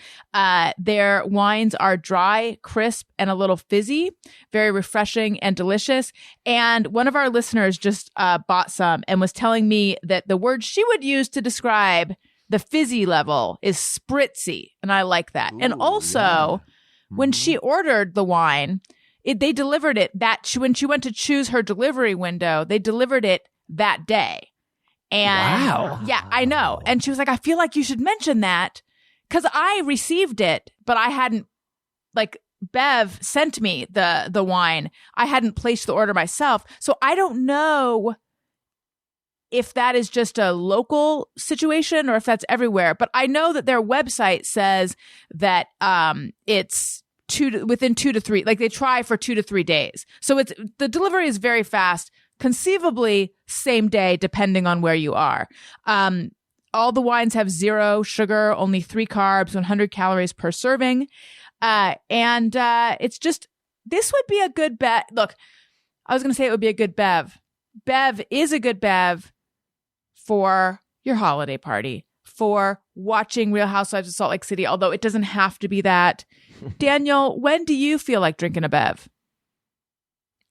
Speaker 1: Their wines are dry, crisp, and a little fizzy, very refreshing and delicious. And one of our listeners just bought some and was telling me that the word she would use to describe the fizzy level is spritzy, and I like that.
Speaker 2: Ooh,
Speaker 1: and also, when she ordered the wine, they delivered it when she went to choose her delivery window, they delivered it that day. And
Speaker 6: wow.
Speaker 1: Yeah, I know. And she was like, I feel like you should mention that because I received it, but I hadn't, like, Bev sent me the wine. I hadn't placed the order myself. So I don't know if that is just a local situation or if that's everywhere. But I know that their website says that it's within 2 to 3, like they try for 2 to 3 days. So the delivery is very fast. Conceivably same day, depending on where you are. All the wines have 0 sugar, only 3 carbs, 100 calories per serving. And it's just, this would be a good bet. Look, I was going to say it would be a good Bev. Bev is a good Bev for your holiday party, for watching Real Housewives of Salt Lake City, although it doesn't have to be that. Daniel, when do you feel like drinking a Bev?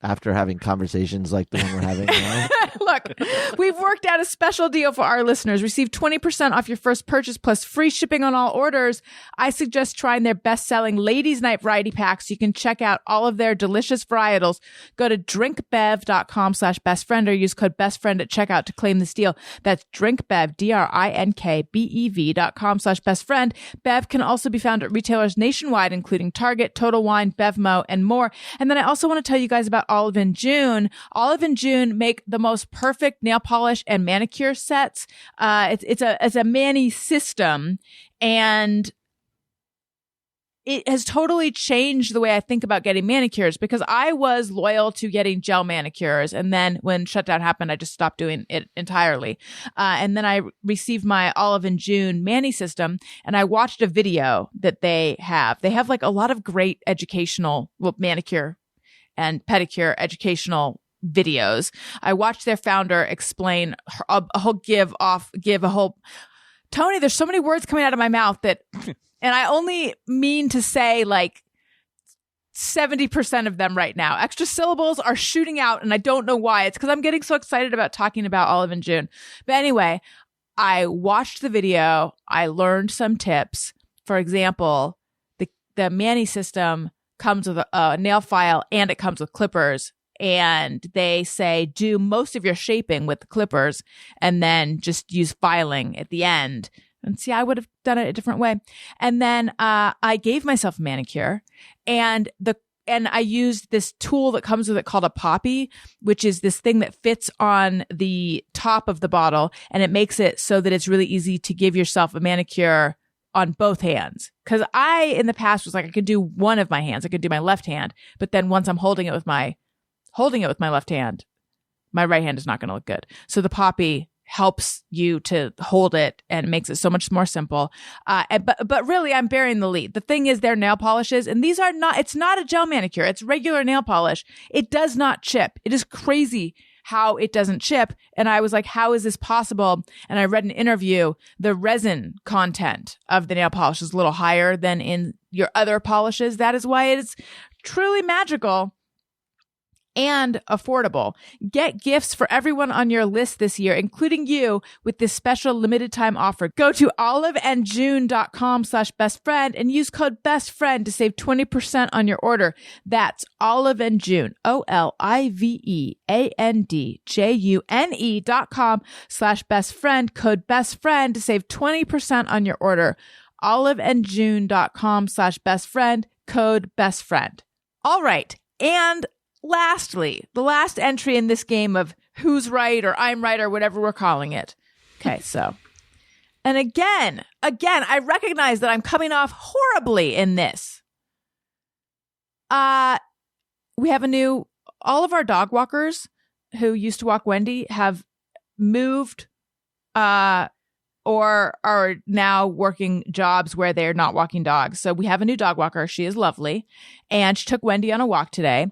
Speaker 2: After having conversations like the one we're having now.
Speaker 1: Look, we've worked out a special deal for our listeners. Receive 20% off your first purchase plus free shipping on all orders. I suggest trying their best-selling Ladies Night Variety Pack so you can check out all of their delicious varietals. Go to drinkbev.com/bestfriend or use code bestfriend at checkout to claim this deal. That's drinkbev, drinkbev.com/bestfriend. Bev can also be found at retailers nationwide, including Target, Total Wine, Bevmo, and more. And then I also want to tell you guys about Olive and June. Olive and June make the most perfect nail polish and manicure sets. It's a mani system, and it has totally changed the way I think about getting manicures because I was loyal to getting gel manicures. And then when shutdown happened, I just stopped doing it entirely. And then I received my Olive and June mani system, and I watched a video that they have. They have like a lot of great educational manicure and pedicure educational videos. I watched their founder explain a whole Tony, there's so many words coming out of my mouth that, and I only mean to say like 70% of them right now. Extra syllables are shooting out, and I don't know why. It's because I'm getting so excited about talking about Olive and June. But anyway, I watched the video. I learned some tips. For example, the mani system comes with a nail file and it comes with clippers. and they say do most of your shaping with the clippers and then just use filing at the end. And see, I would have done it a different way. And then I gave myself a manicure, and I used this tool that comes with it called a poppy, which is this thing that fits on the top of the bottle, and it makes it so that it's really easy to give yourself a manicure on both hands. Because I, in the past, was like, I could do one of my hands. I could do my left hand. But then once I'm holding it with my left hand, my right hand is not going to look good. So the poppy helps you to hold it and makes it so much more simple. But really, I'm bearing the lead. The thing is, they're nail polishes, and these are not, it's not a gel manicure. It's regular nail polish. It does not chip. It is crazy how it doesn't chip. And I was like, how is this possible? And I read an interview. The resin content of the nail polish is a little higher than in your other polishes. That is why it is truly magical and affordable. Get gifts for everyone on your list this year, including you, with this special limited time offer. Go to oliveandjune.com/bestfriend and use code bestfriend to save 20% on your order. That's oliveandjune, oliveandjune.com/bestfriend, code bestfriend to save 20% on your order. oliveandjune.com/bestfriend, code bestfriend. All right. And lastly, the last entry in this game of who's right or I'm right or whatever we're calling it. Okay, so. And again, I recognize that I'm coming off horribly in this. We have all of our dog walkers who used to walk Wendy have moved or are now working jobs where they're not walking dogs. So we have a new dog walker. She is lovely. And she took Wendy on a walk today.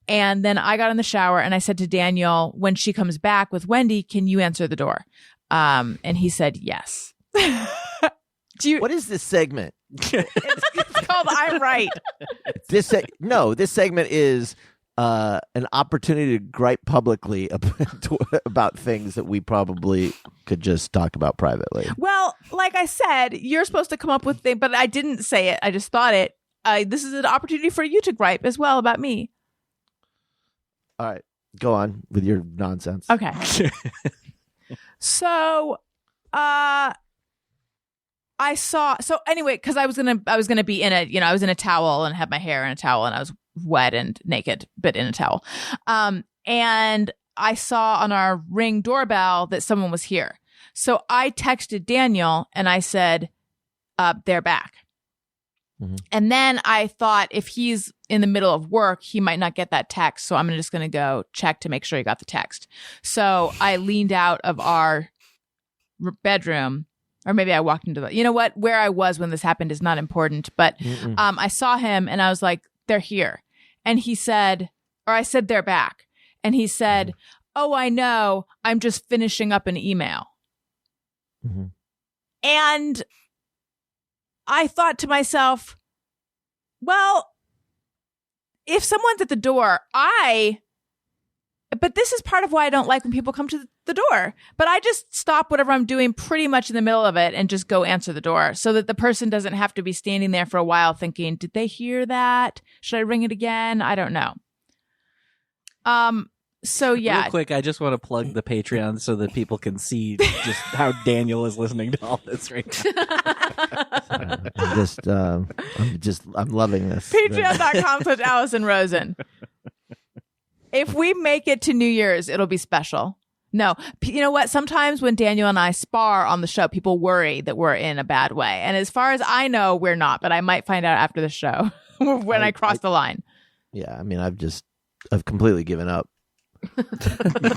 Speaker 1: And then I got in the shower and I said to Daniel, when she comes back with Wendy, can you answer the door? And he said, yes.
Speaker 2: What is this segment?
Speaker 1: It's called I'm Right.
Speaker 2: This segment is an opportunity to gripe publicly about things that we probably could just talk about privately.
Speaker 1: Well, like I said, you're supposed to come up with things, but I didn't say it. I just thought it. This is an opportunity for you to gripe as well about me.
Speaker 2: All right, go on with your nonsense.
Speaker 1: Okay. So, anyway, because I was gonna be in I was in a towel and had my hair in a towel and I was wet and naked, but in a towel. And I saw on our Ring doorbell that someone was here. So I texted Daniel and I said, they're back. Mm-hmm. And then I thought if he's in the middle of work, he might not get that text. So I'm just going to go check to make sure he got the text. So I leaned out of our bedroom, or maybe I walked into where I was when this happened is not important. But I saw him and I was like, they're here. And he said, or I said, they're back. And he said, oh, I know. I'm just finishing up an email. Mm-hmm. And I thought to myself, well, if someone's at the door, but this is part of why I don't like when people come to the door. But I just stop whatever I'm doing pretty much in the middle of it and just go answer the door so that the person doesn't have to be standing there for a while thinking, did they hear that? Should I ring it again? I don't know. So yeah.
Speaker 3: Real quick, I just want to plug the Patreon so that people can see just how Daniel is listening to all this right now.
Speaker 2: I'm loving this.
Speaker 1: Patreon.com/Alison Rosen. If we make it to New Year's, it'll be special. No, you know what? Sometimes when Daniel and I spar on the show, people worry that we're in a bad way. And as far as I know, we're not, but I might find out after the show when I cross the line.
Speaker 2: Yeah. I mean, I've completely given up.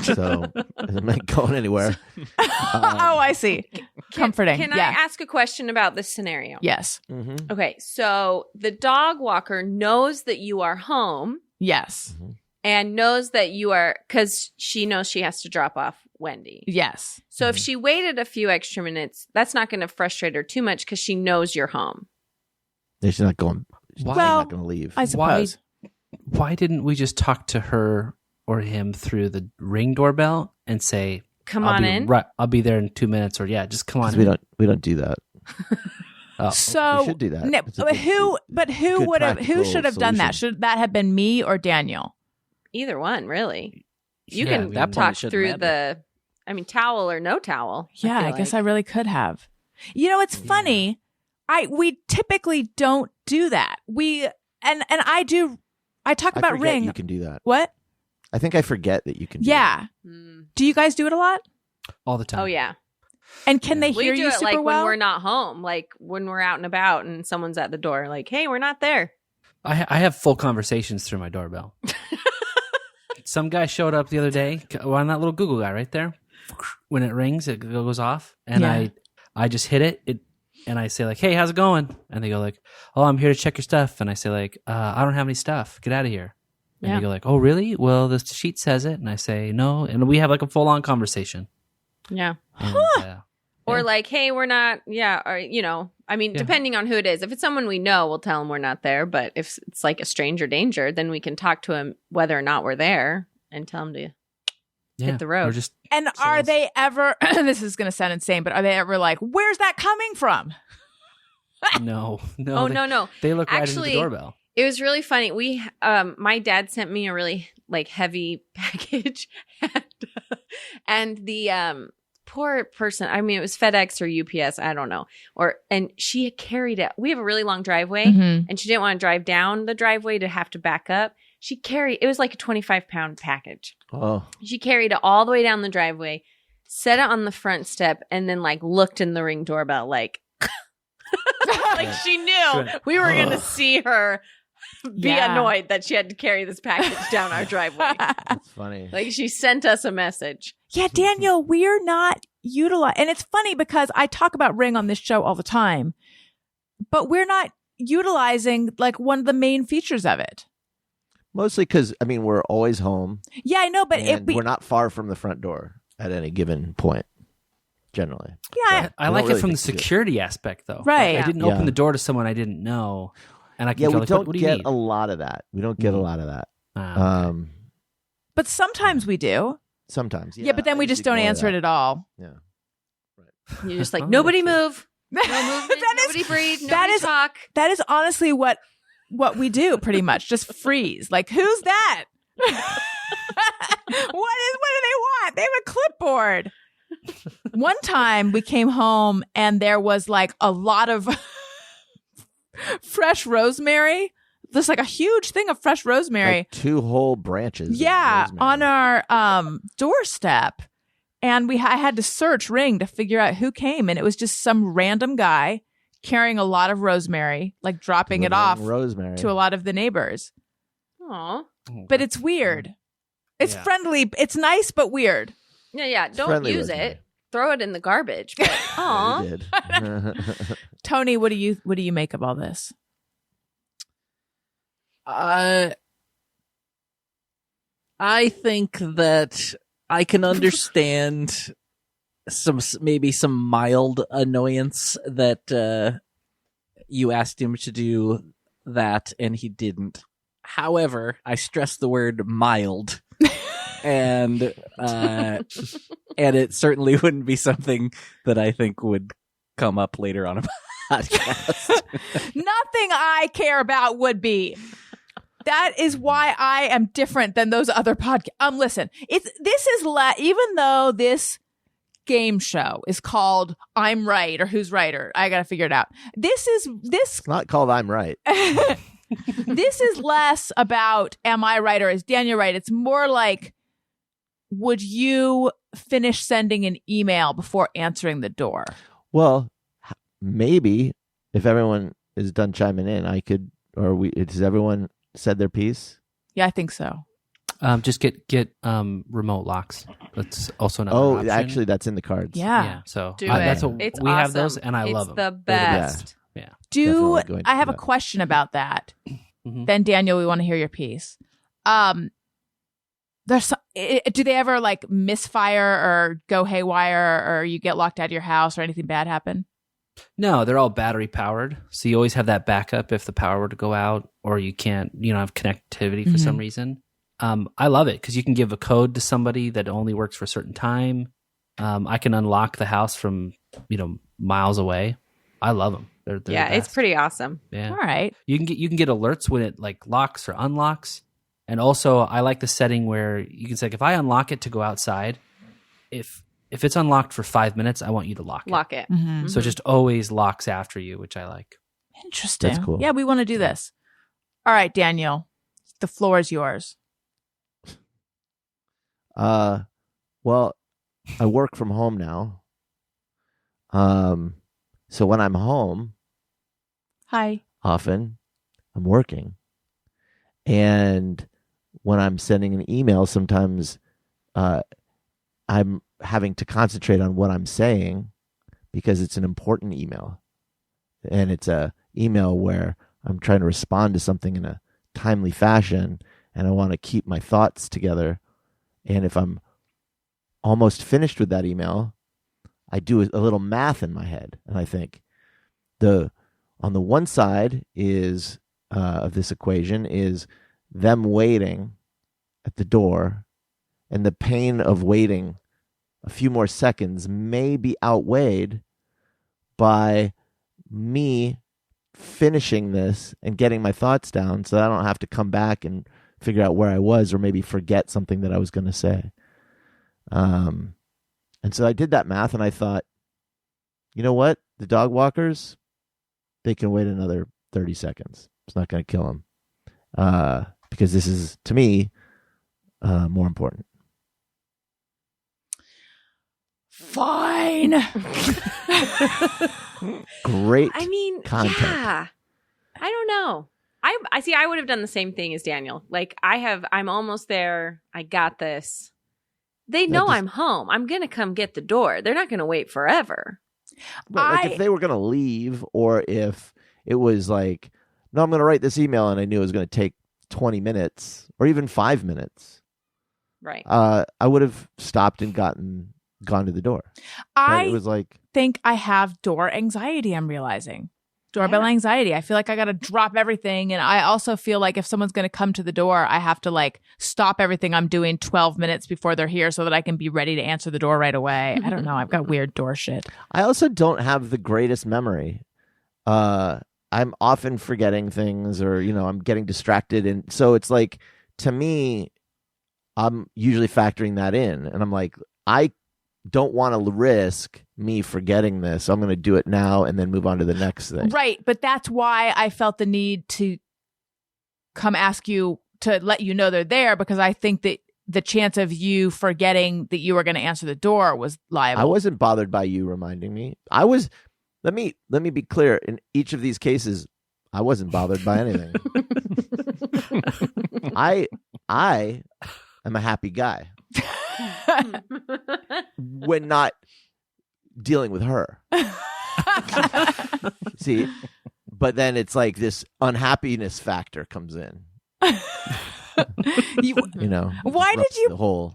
Speaker 2: So I'm not going anywhere.
Speaker 1: Oh, I see. Comforting.
Speaker 5: Can I ask a question about this scenario?
Speaker 1: Yes.
Speaker 2: Mm-hmm.
Speaker 5: Okay, so the dog walker knows that you are home.
Speaker 1: Yes.
Speaker 2: Mm-hmm.
Speaker 5: And knows that you are, because she knows she has to drop off Wendy.
Speaker 1: Yes.
Speaker 5: So if she waited a few extra minutes, that's not going to frustrate her too much because she knows you're home.
Speaker 2: She's not going. She's not going to leave.
Speaker 1: I suppose.
Speaker 6: Why didn't we just talk to her or him through the Ring doorbell and say,
Speaker 5: "Come on in.
Speaker 6: Right, I'll be there in 2 minutes," or just come on in.
Speaker 2: We don't do that.
Speaker 6: Oh.
Speaker 1: So
Speaker 2: we should do that.
Speaker 1: Who should have done that? Should that have been me or Daniel?
Speaker 5: Either one, really. You
Speaker 6: Yeah,
Speaker 5: can
Speaker 3: that point
Speaker 5: talk
Speaker 3: it shouldn't
Speaker 5: through
Speaker 3: matter.
Speaker 5: towel or no towel.
Speaker 1: Yeah, I guess I really could have. You know, it's funny. We typically don't do that. I talk about
Speaker 2: forget
Speaker 1: Ring.
Speaker 2: You can do that.
Speaker 1: What?
Speaker 2: I think I forget that you can do
Speaker 1: Yeah. Do you guys do it a lot?
Speaker 6: all the time.
Speaker 5: Oh, yeah.
Speaker 1: And can they
Speaker 5: We
Speaker 1: hear
Speaker 5: do
Speaker 1: you
Speaker 5: it
Speaker 1: super
Speaker 5: like
Speaker 1: well?
Speaker 5: when we're not home, like when we're out and about and someone's at the door, like, hey, we're not there.
Speaker 6: I have full conversations through my doorbell. Some guy showed up the other day on that little Google guy right there. When it rings, it goes off, and
Speaker 1: Yeah.
Speaker 6: I just hit it, and I say like, "Hey, how's it going?" And they go like, "Oh, I'm here to check your stuff." And I say like, "I don't have any stuff. Get out of here." And
Speaker 1: Yeah.
Speaker 6: they go like, "Oh, really? Well, the sheet says it." And I say, "No," and we have like a full on conversation.
Speaker 5: Yeah.
Speaker 6: And,
Speaker 5: Or
Speaker 6: Yeah.
Speaker 5: like, hey, we're not, or, I mean,
Speaker 6: Yeah.
Speaker 5: depending on who it is. If it's someone we know, we'll tell them we're not there. But if it's like a stranger danger, then we can talk to him whether or not we're there and tell him to.
Speaker 6: yeah,
Speaker 5: the road.
Speaker 6: Or just
Speaker 1: And are they ever, this is going to sound insane, but are they ever like, where's that coming from?
Speaker 6: no.
Speaker 5: Oh, no.
Speaker 6: They look right
Speaker 5: Actually,
Speaker 6: into the doorbell.
Speaker 5: It was really funny. My dad sent me a really like heavy package, and the poor person. I mean, it was FedEx or UPS. I don't know. And she carried it. We have a really long driveway,
Speaker 1: Mhm.
Speaker 5: and she didn't want to drive down the driveway to have to back up. It was like a 25-pound package.
Speaker 2: Oh,
Speaker 5: She carried it all the way down the driveway, set it on the front step, and then like looked in the Ring doorbell like. Like she knew we were going to see her be
Speaker 1: Yeah.
Speaker 5: annoyed that she had to carry this package down our driveway.
Speaker 2: that's funny.
Speaker 5: Like she sent us a message.
Speaker 1: Yeah, Daniel, we're not utilizing, and it's funny because I talk about Ring on this show all the time, but we're not utilizing like one of the main features of it.
Speaker 2: Mostly because, I mean, we're always home.
Speaker 1: Yeah, I know, but
Speaker 2: and we're not far from the front door at any given point, generally.
Speaker 1: yeah,
Speaker 6: I
Speaker 2: We
Speaker 6: like
Speaker 2: don't
Speaker 6: it
Speaker 2: really
Speaker 6: from the
Speaker 2: think we do.
Speaker 6: security aspect, though.
Speaker 1: Right.
Speaker 6: I didn't
Speaker 2: Yeah.
Speaker 6: open the door to someone I didn't know, and I can
Speaker 2: Yeah,
Speaker 6: go
Speaker 2: we
Speaker 6: like,
Speaker 2: don't
Speaker 6: what do you
Speaker 2: get
Speaker 6: need?
Speaker 2: a lot of that. We don't get a lot of that.
Speaker 6: Okay.
Speaker 1: but sometimes we do.
Speaker 2: Sometimes.
Speaker 1: Yeah, but then
Speaker 2: I
Speaker 1: we just don't
Speaker 2: ignore
Speaker 1: answer
Speaker 2: that.
Speaker 1: it at all.
Speaker 2: Yeah.
Speaker 5: You're just like,
Speaker 6: Oh,
Speaker 5: nobody
Speaker 6: okay.
Speaker 5: move. No movement.
Speaker 1: That is-
Speaker 5: Nobody breathe.
Speaker 1: that
Speaker 5: Nobody
Speaker 1: is-
Speaker 5: talk.
Speaker 1: That is honestly what we do pretty much. Just freeze. Like, who's that? What do they want? They have a clipboard. One time we came home and there was like a lot of fresh rosemary. There's like a huge thing of fresh rosemary.
Speaker 2: Like 2 whole branches. of
Speaker 1: Yeah,
Speaker 2: rosemary.
Speaker 1: on our doorstep. And I had to search Ring to figure out who came. And it was just some random guy carrying a lot of rosemary, like dropping it
Speaker 2: Delivering
Speaker 1: off
Speaker 2: rosemary
Speaker 1: to a lot of the neighbors.
Speaker 5: Aw.
Speaker 1: But it's weird. It's
Speaker 6: Yeah.
Speaker 1: friendly. It's nice, but weird.
Speaker 5: Yeah. Don't
Speaker 2: friendly
Speaker 5: use
Speaker 2: rosemary.
Speaker 5: it. Throw it in the garbage. But,
Speaker 2: Yeah,
Speaker 5: aw.
Speaker 2: we did.
Speaker 1: Tony, what do you make of all this?
Speaker 3: I think that I can understand maybe some mild annoyance that you asked him to do that and he didn't. However, I stress the word mild. and it certainly wouldn't be something that I think would come up later on a podcast.
Speaker 1: Nothing I care about would be. That is why I am different than those other podcasts. Listen, even though this game show is called I'm Right or Who's Right or I got to figure it out. This
Speaker 2: It's not called I'm Right.
Speaker 1: this is less about am I right or is Daniel right? It's more like, would you finish sending an email before answering the door?
Speaker 2: Well, maybe if everyone is done chiming in, I could, has everyone said their piece?
Speaker 1: Yeah, I think so.
Speaker 6: Just get remote locks. That's also another
Speaker 2: Oh,
Speaker 6: option.
Speaker 2: actually, that's in the cards.
Speaker 1: Yeah.
Speaker 6: So
Speaker 5: Do
Speaker 6: that's
Speaker 5: it.
Speaker 6: what
Speaker 5: It's
Speaker 6: we have those,
Speaker 5: awesome.
Speaker 6: and I
Speaker 5: It's
Speaker 6: love them.
Speaker 5: the
Speaker 6: They're
Speaker 5: best.
Speaker 6: Yeah.
Speaker 1: Do
Speaker 2: Definitely going to
Speaker 1: I have
Speaker 2: do
Speaker 1: a
Speaker 2: that.
Speaker 1: question about that?
Speaker 6: Mhm.
Speaker 1: Then Daniel, we want to hear your piece. Do they ever like misfire or go haywire or you get locked out of your house or anything bad happen?
Speaker 6: No, they're all battery powered, so you always have that backup if the power were to go out or you can't, have connectivity for some reason. I love it because you can give a code to somebody that only works for a certain time. I can unlock the house from miles away. I love them. They're
Speaker 5: Yeah,
Speaker 6: the
Speaker 5: it's
Speaker 6: best.
Speaker 5: pretty awesome.
Speaker 6: Yeah.
Speaker 1: All right.
Speaker 6: You can get alerts when it like locks or unlocks. And also, I like the setting where you can say, if I unlock it to go outside, if it's unlocked for 5 minutes, I want you to lock it.
Speaker 5: Lock it.
Speaker 1: Mm-hmm.
Speaker 6: So it just always locks after you, which I like.
Speaker 1: Interesting.
Speaker 2: That's cool.
Speaker 1: Yeah, we want to do this. All right, Daniel, the floor is yours.
Speaker 2: Well, I work from home now. So when I'm home,
Speaker 1: Hi.
Speaker 2: often I'm working. And when I'm sending an email, sometimes I'm having to concentrate on what I'm saying because it's an important email. And it's a email where I'm trying to respond to something in a timely fashion, and I want to keep my thoughts together. And if I'm almost finished with that email, I do a little math in my head, and I think on the one side is of this equation is them waiting at the door, and the pain of waiting a few more seconds may be outweighed by me finishing this and getting my thoughts down so that I don't have to come back and figure out where I was or maybe forget something that I was going to say. And so I did that math and I thought, you know what? The dog walkers, they can wait another 30 seconds. It's not going to kill them. Because this is, to me, more important.
Speaker 1: Fine.
Speaker 2: Great.
Speaker 5: I mean,
Speaker 2: content.
Speaker 5: yeah. I don't know. I see. I would have done the same thing as Daniel. Like I'm almost there. I got this. They know I'm home. I'm gonna come get the door. They're not gonna wait forever.
Speaker 2: Right, like if they were going to leave, or if it was like, no, I'm going to write this email, and I knew it was going to take 20 minutes or even 5 minutes.
Speaker 5: Right.
Speaker 2: I would have stopped and gone to the door. It was like,
Speaker 1: think I have door anxiety, I'm realizing. Doorbell anxiety. I feel like I got to drop everything. And I also feel like if someone's going to come to the door, I have to like stop everything I'm doing 12 minutes before they're here so that I can be ready to answer the door right away. I don't know. I've got weird door shit.
Speaker 2: I also don't have the greatest memory. I'm often forgetting things, or, I'm getting distracted. And so it's like, to me, I'm usually factoring that in. And I'm like, I don't want to risk me forgetting this. So I'm going to do it now and then move on to the next thing.
Speaker 1: Right. But that's why I felt the need to come ask you to let you know they're there, because I think that the chance of you forgetting that you were going to answer the door was liable.
Speaker 2: I wasn't bothered by you reminding me. Let me be clear. In each of these cases, I wasn't bothered by anything. I am a happy guy when not dealing with her. See, but then it's like this unhappiness factor comes in.
Speaker 1: Why did you?
Speaker 2: The whole.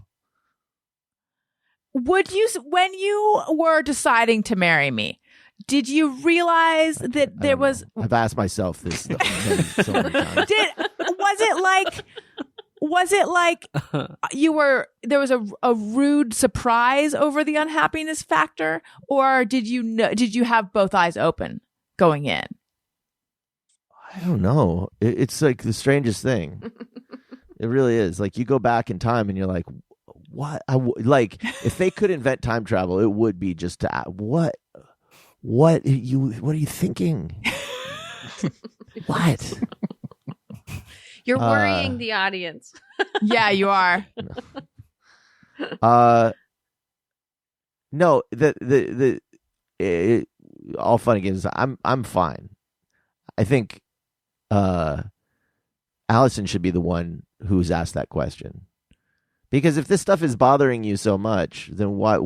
Speaker 1: Would you, when you were deciding to marry me, did you realize that there was?
Speaker 2: I've asked myself this so many times.
Speaker 1: Was it like there was a rude surprise over the unhappiness factor, or did you have both eyes open going in?
Speaker 2: I don't know. It's like the strangest thing. It really is. Like, you go back in time and you're like, what? Like, if they could invent time travel, it would be just to what are you thinking? What?
Speaker 5: You're worrying the audience.
Speaker 1: Yeah, you are.
Speaker 2: No, all fun and games. I'm fine. I think Alison should be the one who's asked that question, because if this stuff is bothering you so much, then why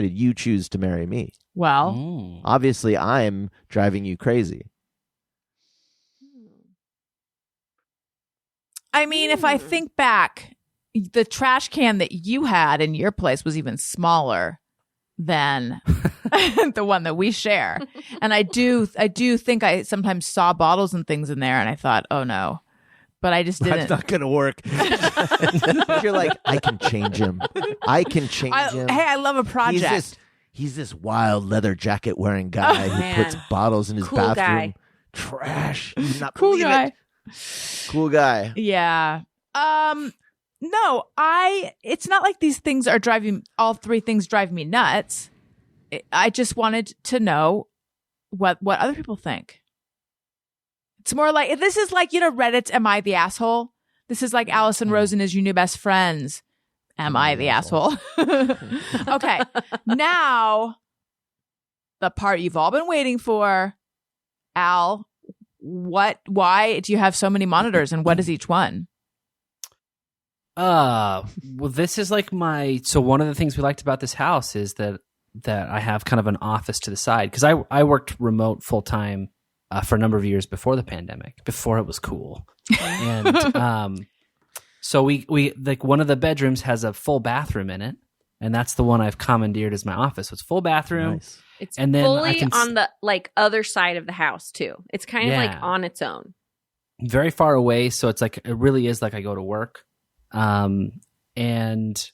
Speaker 2: did you choose to marry me?
Speaker 1: Well,
Speaker 2: obviously I'm driving you crazy.
Speaker 1: I mean, if I think back, the trash can that you had in your place was even smaller than the one that we share. And I do think I sometimes saw bottles and things in there, and I thought, oh no. But I just didn't.
Speaker 2: That's not going to work. You're like, I can change him. Him.
Speaker 1: Hey, I love a project.
Speaker 2: He's this wild leather jacket wearing guy who puts bottles in his bathroom.
Speaker 5: Guy.
Speaker 2: Trash. You would not
Speaker 1: Cool
Speaker 2: believe
Speaker 1: guy.
Speaker 2: it. Cool guy.
Speaker 1: Yeah. No, it's not like these things are all three things drive me nuts. I just wanted to know what other people think. It's more like, this is like, Reddit's Am I the Asshole? This is like Alison Rosen is your new best friends. Am I the asshole? Okay. Now, the part you've all been waiting for. Al, why do you have so many monitors and what is each one?
Speaker 6: Well, this is like so one of the things we liked about this house is that I have kind of an office to the side, because I worked remote full time for a number of years before the pandemic, before it was cool. And so we like one of the bedrooms has a full bathroom in it, and that's the one I've commandeered as my office. So it's full bathroom.
Speaker 2: Nice.
Speaker 5: It's
Speaker 6: and then
Speaker 5: fully on the like other side of the house too. It's kind of like on its own.
Speaker 6: Very far away, so it's like it really is like I go to work. And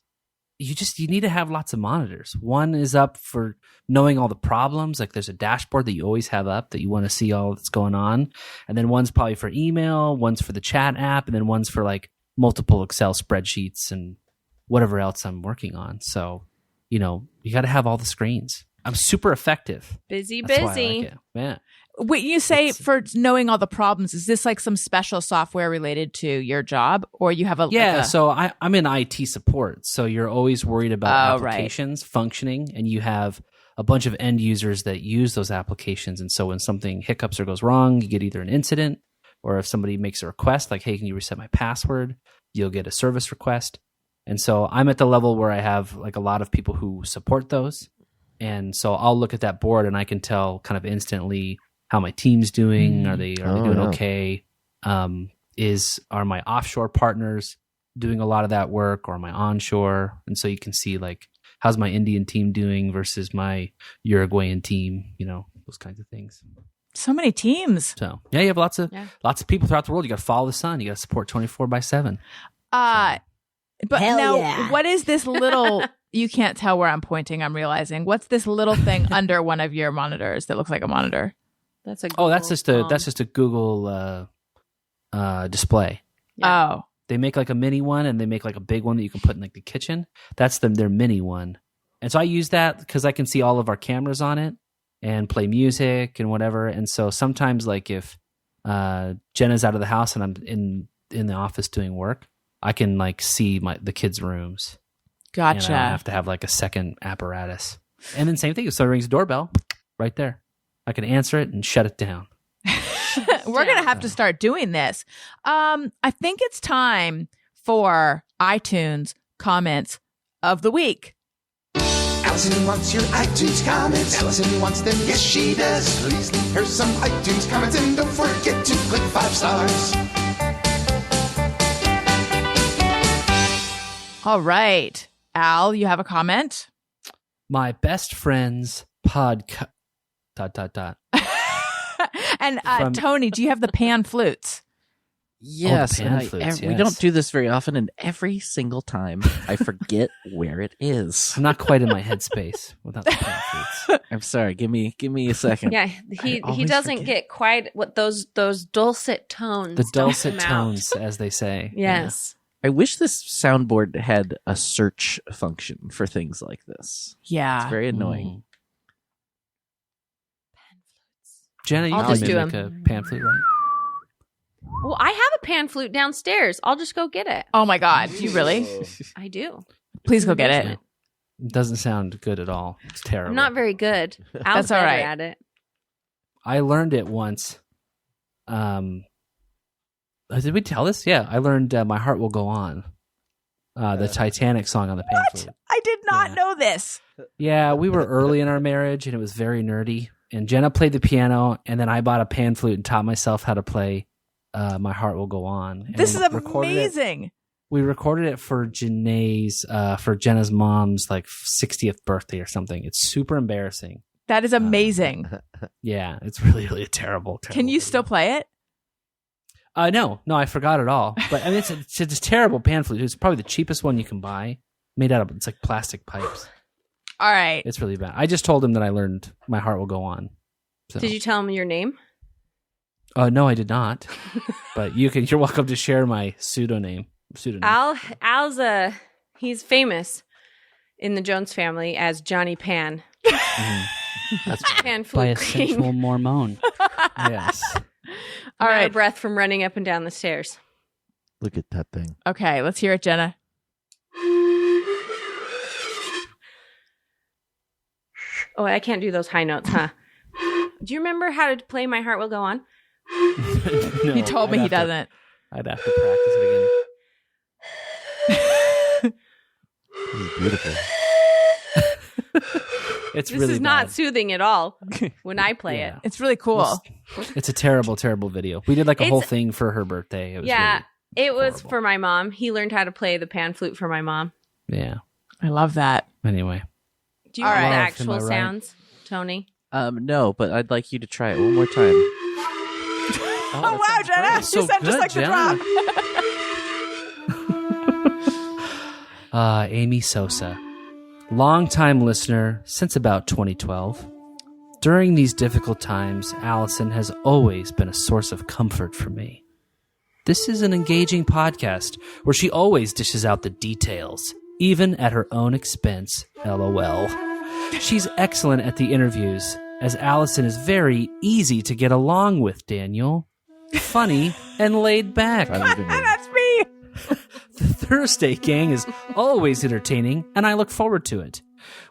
Speaker 6: you need to have lots of monitors. One is up for knowing all the problems. Like there's a dashboard that you always have up that you want to see all that's going on. And then one's probably for email, one's for the chat app, and then one's for like multiple Excel spreadsheets and whatever else I'm working on. So, you got to have all the screens. I'm super effective.
Speaker 5: Busy.
Speaker 6: That's why I like it. Yeah.
Speaker 1: When you say for knowing all the problems, is this like some special software related to your job, or you have a
Speaker 6: So I'm in IT support, so you're always worried about applications functioning, and you have a bunch of end users that use those applications. And so when something hiccups or goes wrong, you get either an incident, or if somebody makes a request like, hey, can you reset my password? You'll get a service request. And so I'm at the level where I have like a lot of people who support those. And so I'll look at that board and I can tell kind of instantly how my team's doing. Are they doing okay? Are my offshore partners doing a lot of that work, or am I onshore? And so you can see like, how's my Indian team doing versus my Uruguayan team, those kinds of things.
Speaker 1: So many teams.
Speaker 6: So yeah, you have lots of people throughout the world. You got to follow the sun. You got to support 24/7.
Speaker 1: But
Speaker 5: hell
Speaker 1: now, what is this little? You can't tell where I'm pointing. I'm realizing. What's this little thing under one of your monitors that looks like a monitor?
Speaker 5: That's a Google
Speaker 6: that's just a Google display.
Speaker 1: Yeah. Oh,
Speaker 6: they make like a mini one, and they make like a big one that you can put in like the kitchen. That's their mini one, and so I use that because I can see all of our cameras on it and play music and whatever. And so sometimes, like if Jenna's out of the house and I'm in the office doing work, I can like see the kids' rooms.
Speaker 1: Gotcha.
Speaker 6: And I don't have to have like a second apparatus. And then same thing, if someone rings the doorbell, right there, I can answer it and shut it down.
Speaker 1: We're going to have to start doing this. I think it's time for iTunes comments of the week.
Speaker 4: Alison wants your iTunes comments. Alison wants them, yes she does. Please leave her some iTunes comments and don't forget to click 5 stars.
Speaker 1: All right. Al, you have a comment?
Speaker 6: My best friend's podcast... ...
Speaker 1: And Tony, do you have the pan flutes?
Speaker 3: Yes,
Speaker 6: pan flutes,
Speaker 3: we don't do this very often, and every single time I forget where it is.
Speaker 6: I'm not quite in my headspace without the pan flutes.
Speaker 3: I'm sorry. Give me a second.
Speaker 5: Yeah, he doesn't get quite what those dulcet tones.
Speaker 6: The dulcet tones, as they say.
Speaker 5: Yes.
Speaker 3: I wish this soundboard had a search function for things like this.
Speaker 1: Yeah.
Speaker 3: It's very annoying.
Speaker 6: Jenna, you
Speaker 5: I'll
Speaker 6: can
Speaker 5: just do
Speaker 6: make a pan flute, right?
Speaker 5: Well, I have a pan flute downstairs. I'll just go get it.
Speaker 1: Oh my God. Do you really?
Speaker 5: I do.
Speaker 1: Please go get it.
Speaker 6: It doesn't sound good at all. It's terrible.
Speaker 5: I'm not very good. Al's
Speaker 1: That's all right.
Speaker 5: better at it.
Speaker 6: I learned it once. Did we tell this? Yeah, I learned My Heart Will Go On. The Titanic song on the pan flute.
Speaker 1: I did not know this.
Speaker 6: Yeah, we were early in our marriage, and it was very nerdy. And Jenna played the piano, and then I bought a pan flute and taught myself how to play My Heart Will Go On. And
Speaker 1: This is
Speaker 6: we recorded it.
Speaker 1: amazing.
Speaker 6: We recorded it for Jenna's mom's like 60th birthday or something. It's super embarrassing.
Speaker 1: That is amazing.
Speaker 6: Yeah, it's really, really terrible.
Speaker 1: Can you still play it?
Speaker 6: No, I forgot it all. But I mean, it's a terrible pan flute. It's probably the cheapest one you can buy. Made out of it's like plastic pipes.
Speaker 1: All right.
Speaker 6: It's really bad. I just told him that I learned My Heart Will Go On. So.
Speaker 5: Did you tell him your name?
Speaker 6: No, I did not. But you're welcome to share my pseudonym.
Speaker 5: Al's he's famous in the Jones family as Johnny Pan.
Speaker 2: That's
Speaker 5: Pan
Speaker 6: By a
Speaker 5: Flute King.
Speaker 6: sensual Mormon. Yes.
Speaker 1: All
Speaker 5: Out
Speaker 1: right.
Speaker 5: of breath from running up and down the stairs.
Speaker 2: Look at that thing.
Speaker 1: Okay, let's hear it, Jenna.
Speaker 5: Oh, I can't do those high notes, huh? Do you remember how to play My Heart Will Go On?
Speaker 6: No,
Speaker 1: He told me he doesn't.
Speaker 6: I'd have to practice it again.
Speaker 2: This is beautiful.
Speaker 6: It's
Speaker 5: This
Speaker 6: really
Speaker 5: is not
Speaker 6: bad.
Speaker 5: soothing at all when I play
Speaker 6: Yeah.
Speaker 5: it.
Speaker 1: It's really cool.
Speaker 6: It's a terrible, terrible video. We did like a
Speaker 5: It's-
Speaker 6: whole thing for her birthday. It was
Speaker 5: Yeah, it was
Speaker 6: horrible.
Speaker 5: for my mom. He learned how to play the pan flute for my mom.
Speaker 6: Yeah.
Speaker 1: I love that.
Speaker 6: Anyway.
Speaker 5: Do you
Speaker 1: All
Speaker 5: want
Speaker 1: right.
Speaker 5: the
Speaker 6: Love,
Speaker 5: actual
Speaker 6: am I right?
Speaker 5: sounds, Tony?
Speaker 3: No, but I'd like you to try it one more time.
Speaker 1: Oh, wow, Jenna.
Speaker 6: That's so
Speaker 1: You sound just
Speaker 6: good,
Speaker 1: like the
Speaker 6: Jenna.
Speaker 1: drop.
Speaker 6: Amy Sosa. Longtime listener since about 2012. During these difficult times, Alison has always been a source of comfort for me. This is an engaging podcast where she always dishes out the details, even at her own expense, LOL. She's excellent at the interviews, as Alison is very easy to get along with, Daniel. Funny and laid back.
Speaker 1: That's me.
Speaker 6: The Thursday Gang is always entertaining, and I look forward to it.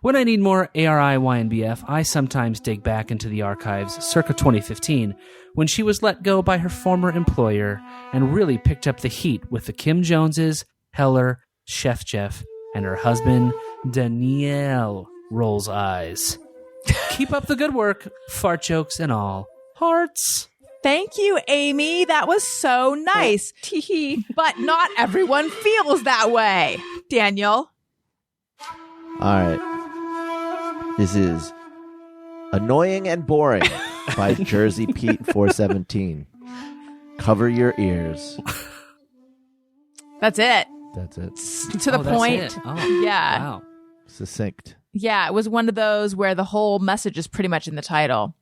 Speaker 6: When I need more ARI YNBF, I sometimes dig back into the archives circa 2015, when she was let go by her former employer and really picked up the heat with the Kim Joneses, Heller, Chef Jeff, and her husband, Danielle, rolls eyes. Keep up the good work, fart jokes and all. Hearts.
Speaker 1: Thank you, Amy. That was so nice. Teehee. But not everyone feels that way. Daniel.
Speaker 2: All right. This is Annoying and Boring by Jersey Pete 417. Cover your ears.
Speaker 1: That's it.
Speaker 2: That's it.
Speaker 1: To the
Speaker 6: that's
Speaker 1: point.
Speaker 6: it. Oh,
Speaker 1: Yeah.
Speaker 6: Wow.
Speaker 2: Succinct.
Speaker 1: Yeah, it was one of those where the whole message is pretty much in the title.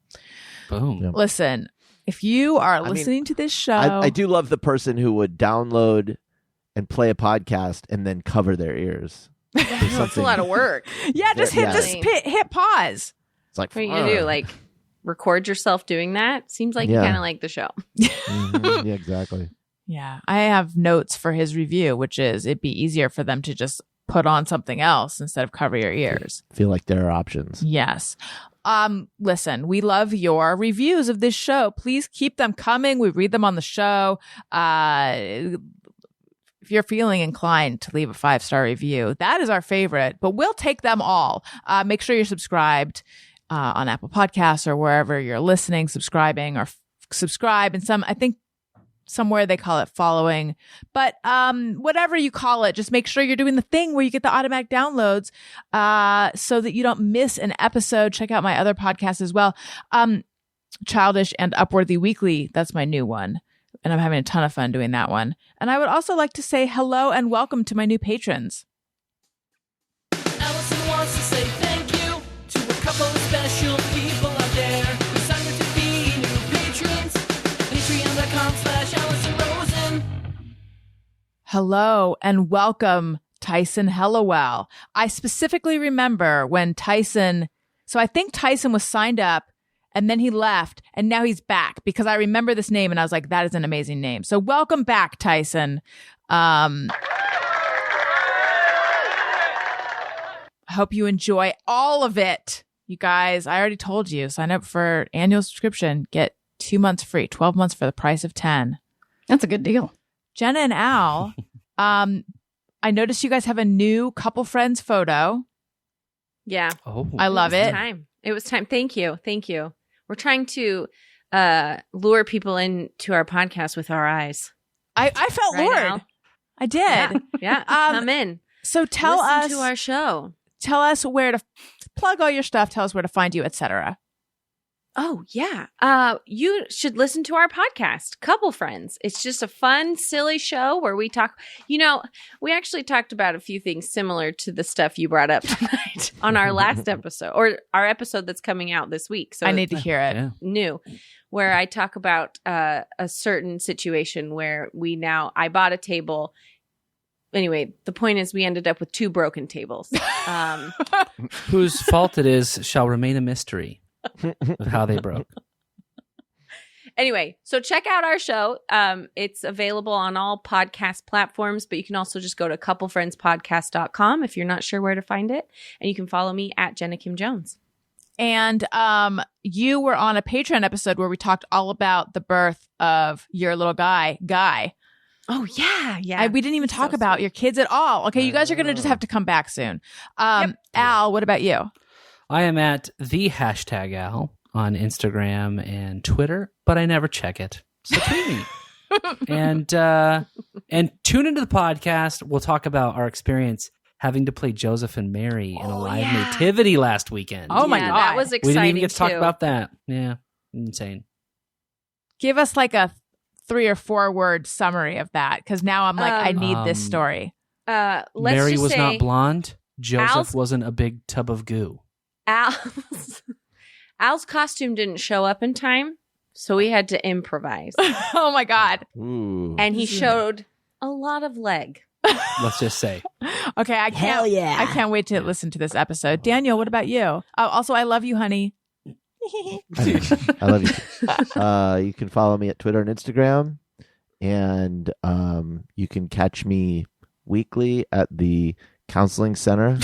Speaker 6: Boom.
Speaker 2: Yeah.
Speaker 1: Listen, if you are
Speaker 2: mean,
Speaker 1: listening to this show,
Speaker 2: I do love the person who would download and play a podcast and then cover their ears.
Speaker 5: That's a lot of work.
Speaker 1: yeah, just hit
Speaker 2: Yeah.
Speaker 1: this hit pause.
Speaker 2: It's like,
Speaker 5: What are you going to do? Like, record yourself doing that? Seems like you
Speaker 2: Yeah.
Speaker 5: kind of like the show.
Speaker 2: Mhm. Yeah, exactly.
Speaker 1: Yeah, I have notes for his review, which is it'd be easier for them to just put on something else instead of cover your ears.
Speaker 2: Feel like there are options.
Speaker 1: Yes. Listen, we love your reviews of this show. Please keep them coming. We read them on the show. If you're feeling inclined to leave a 5-star review, that is our favorite, but we'll take them all. Make sure you're subscribed on Apple Podcasts or wherever you're listening, subscribing or subscribe. And I think somewhere they call it following, but whatever you call it, just make sure you're doing the thing where you get the automatic downloads so that you don't miss an episode. Check out my other podcasts as well. Childish and Upworthy Weekly. That's my new one. And I'm having a ton of fun doing that one. And I would also like to say hello and welcome to my new patrons.
Speaker 7: Alison wants to say thank you to a couple of special people out there who signed up to be new patrons. Patreon.com/AlisonRosen.
Speaker 1: Hello and welcome, Tyson Hellowell. I specifically remember when so I think Tyson was signed up and then he left and now he's back because I remember this name and I was like, that is an amazing name. So welcome back, Tyson. I hope you enjoy all of it. You guys, I already told you, sign up for annual subscription, get 2 months free, 12 months for the price of 10.
Speaker 8: That's a good deal.
Speaker 1: Jenna and Al, I noticed you guys have a new couple friends photo.
Speaker 5: Yeah.
Speaker 6: Oh.
Speaker 1: I love it.
Speaker 5: It was time. Thank you. Thank you. We're trying to lure people into our podcast with our eyes.
Speaker 1: I felt
Speaker 5: Right,
Speaker 1: lured.
Speaker 5: Al?
Speaker 1: I did.
Speaker 5: Yeah. Come in.
Speaker 1: So tell
Speaker 5: Listen
Speaker 1: us
Speaker 5: to our show.
Speaker 1: Tell us where to plug all your stuff. Tell us where to find you, etc.
Speaker 5: Oh, yeah. You should listen to our podcast, Couple Friends. It's just a fun, silly show where we talk. We actually talked about a few things similar to the stuff you brought up tonight on our last episode or our episode that's coming out this week. So
Speaker 1: I need to hear it.
Speaker 6: Yeah.
Speaker 5: new. where I talk about a certain situation where I bought a table. Anyway, the point is we ended up with 2 broken tables.
Speaker 6: Whose fault it is shall remain a mystery of how they broke.
Speaker 5: Anyway, so check out our show. It's available on all podcast platforms, but you can also just go to couplefriendspodcast.com if you're not sure where to find it. And you can follow me at Jenna Kim Jones.
Speaker 1: And you were on a Patreon episode where we talked all about the birth of your little guy.
Speaker 5: Oh, yeah.
Speaker 1: We didn't even talk about your kids at all. Okay, you guys are going to just have to come back soon.
Speaker 5: Yep.
Speaker 1: Al, what about you?
Speaker 6: I am at the #Al on Instagram and Twitter, but I never check it. So tweet me. and tune into the podcast. We'll talk about our experience having to play Joseph and Mary in a live nativity last weekend.
Speaker 1: Oh my God.
Speaker 5: That was exciting.
Speaker 6: We didn't even get to talk
Speaker 5: too.
Speaker 6: about that. Yeah. Insane.
Speaker 1: Give us like a 3 or 4 word summary of that, because now I'm like, I need this story.
Speaker 5: Let's
Speaker 6: Mary
Speaker 5: just
Speaker 6: was
Speaker 5: say
Speaker 6: not blonde. Joseph
Speaker 5: Al's-
Speaker 6: wasn't a big tub of goo.
Speaker 5: Al's costume didn't show up in time, so we had to improvise.
Speaker 1: Oh my God.
Speaker 2: Ooh.
Speaker 5: And he showed a lot of leg.
Speaker 6: Let's just say.
Speaker 1: Okay, I can't.
Speaker 2: Hell yeah.
Speaker 1: I can't wait to listen to this episode. Daniel, what about you? Oh, also, I love you, honey.
Speaker 2: I love you. You can follow me at Twitter and Instagram, and you can catch me weekly at the Counseling Center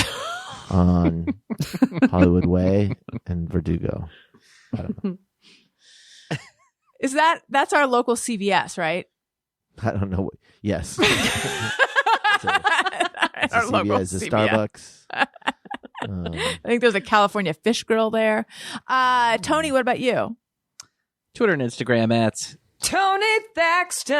Speaker 2: on Hollywood Way and Verdugo. I don't know.
Speaker 1: That's our local CVS, right?
Speaker 2: I don't know. Yes. It's a
Speaker 1: Our local
Speaker 2: CVS, a
Speaker 1: CVS.
Speaker 2: Starbucks.
Speaker 1: I think there's a California fish grill there. Tony, what about you?
Speaker 3: Twitter and Instagram at
Speaker 8: Tony Thaxton.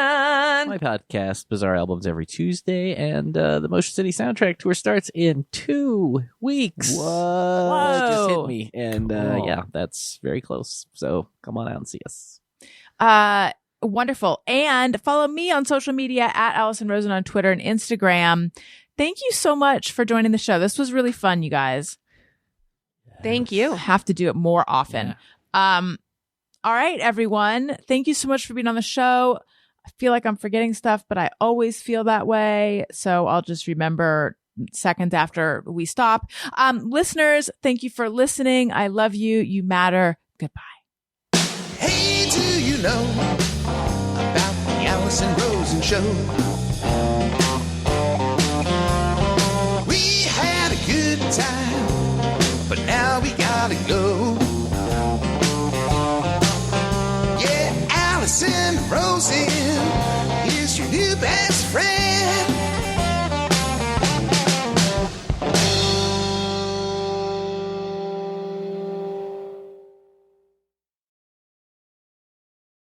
Speaker 3: my podcast, Bizarre Albums, every Tuesday, and the Motion City soundtrack tour starts in 2 weeks.
Speaker 2: What?
Speaker 3: Just hit
Speaker 1: Whoa.
Speaker 3: me, and
Speaker 2: Cool.
Speaker 3: yeah, that's very close. So come on out and see us.
Speaker 1: Wonderful. And follow me on social media at Alison Rosen on Twitter and Instagram. Thank you so much for joining the show. This was really fun, you guys.
Speaker 5: Thank you.
Speaker 1: Have to do it more often. All right, everyone. Thank you so much for being on the show. I feel like I'm forgetting stuff, but I always feel that way. So I'll just remember seconds after we stop. Listeners, thank you for listening. I love you. You matter. Goodbye.
Speaker 4: Hey, do you know about the Alison Rosen Show?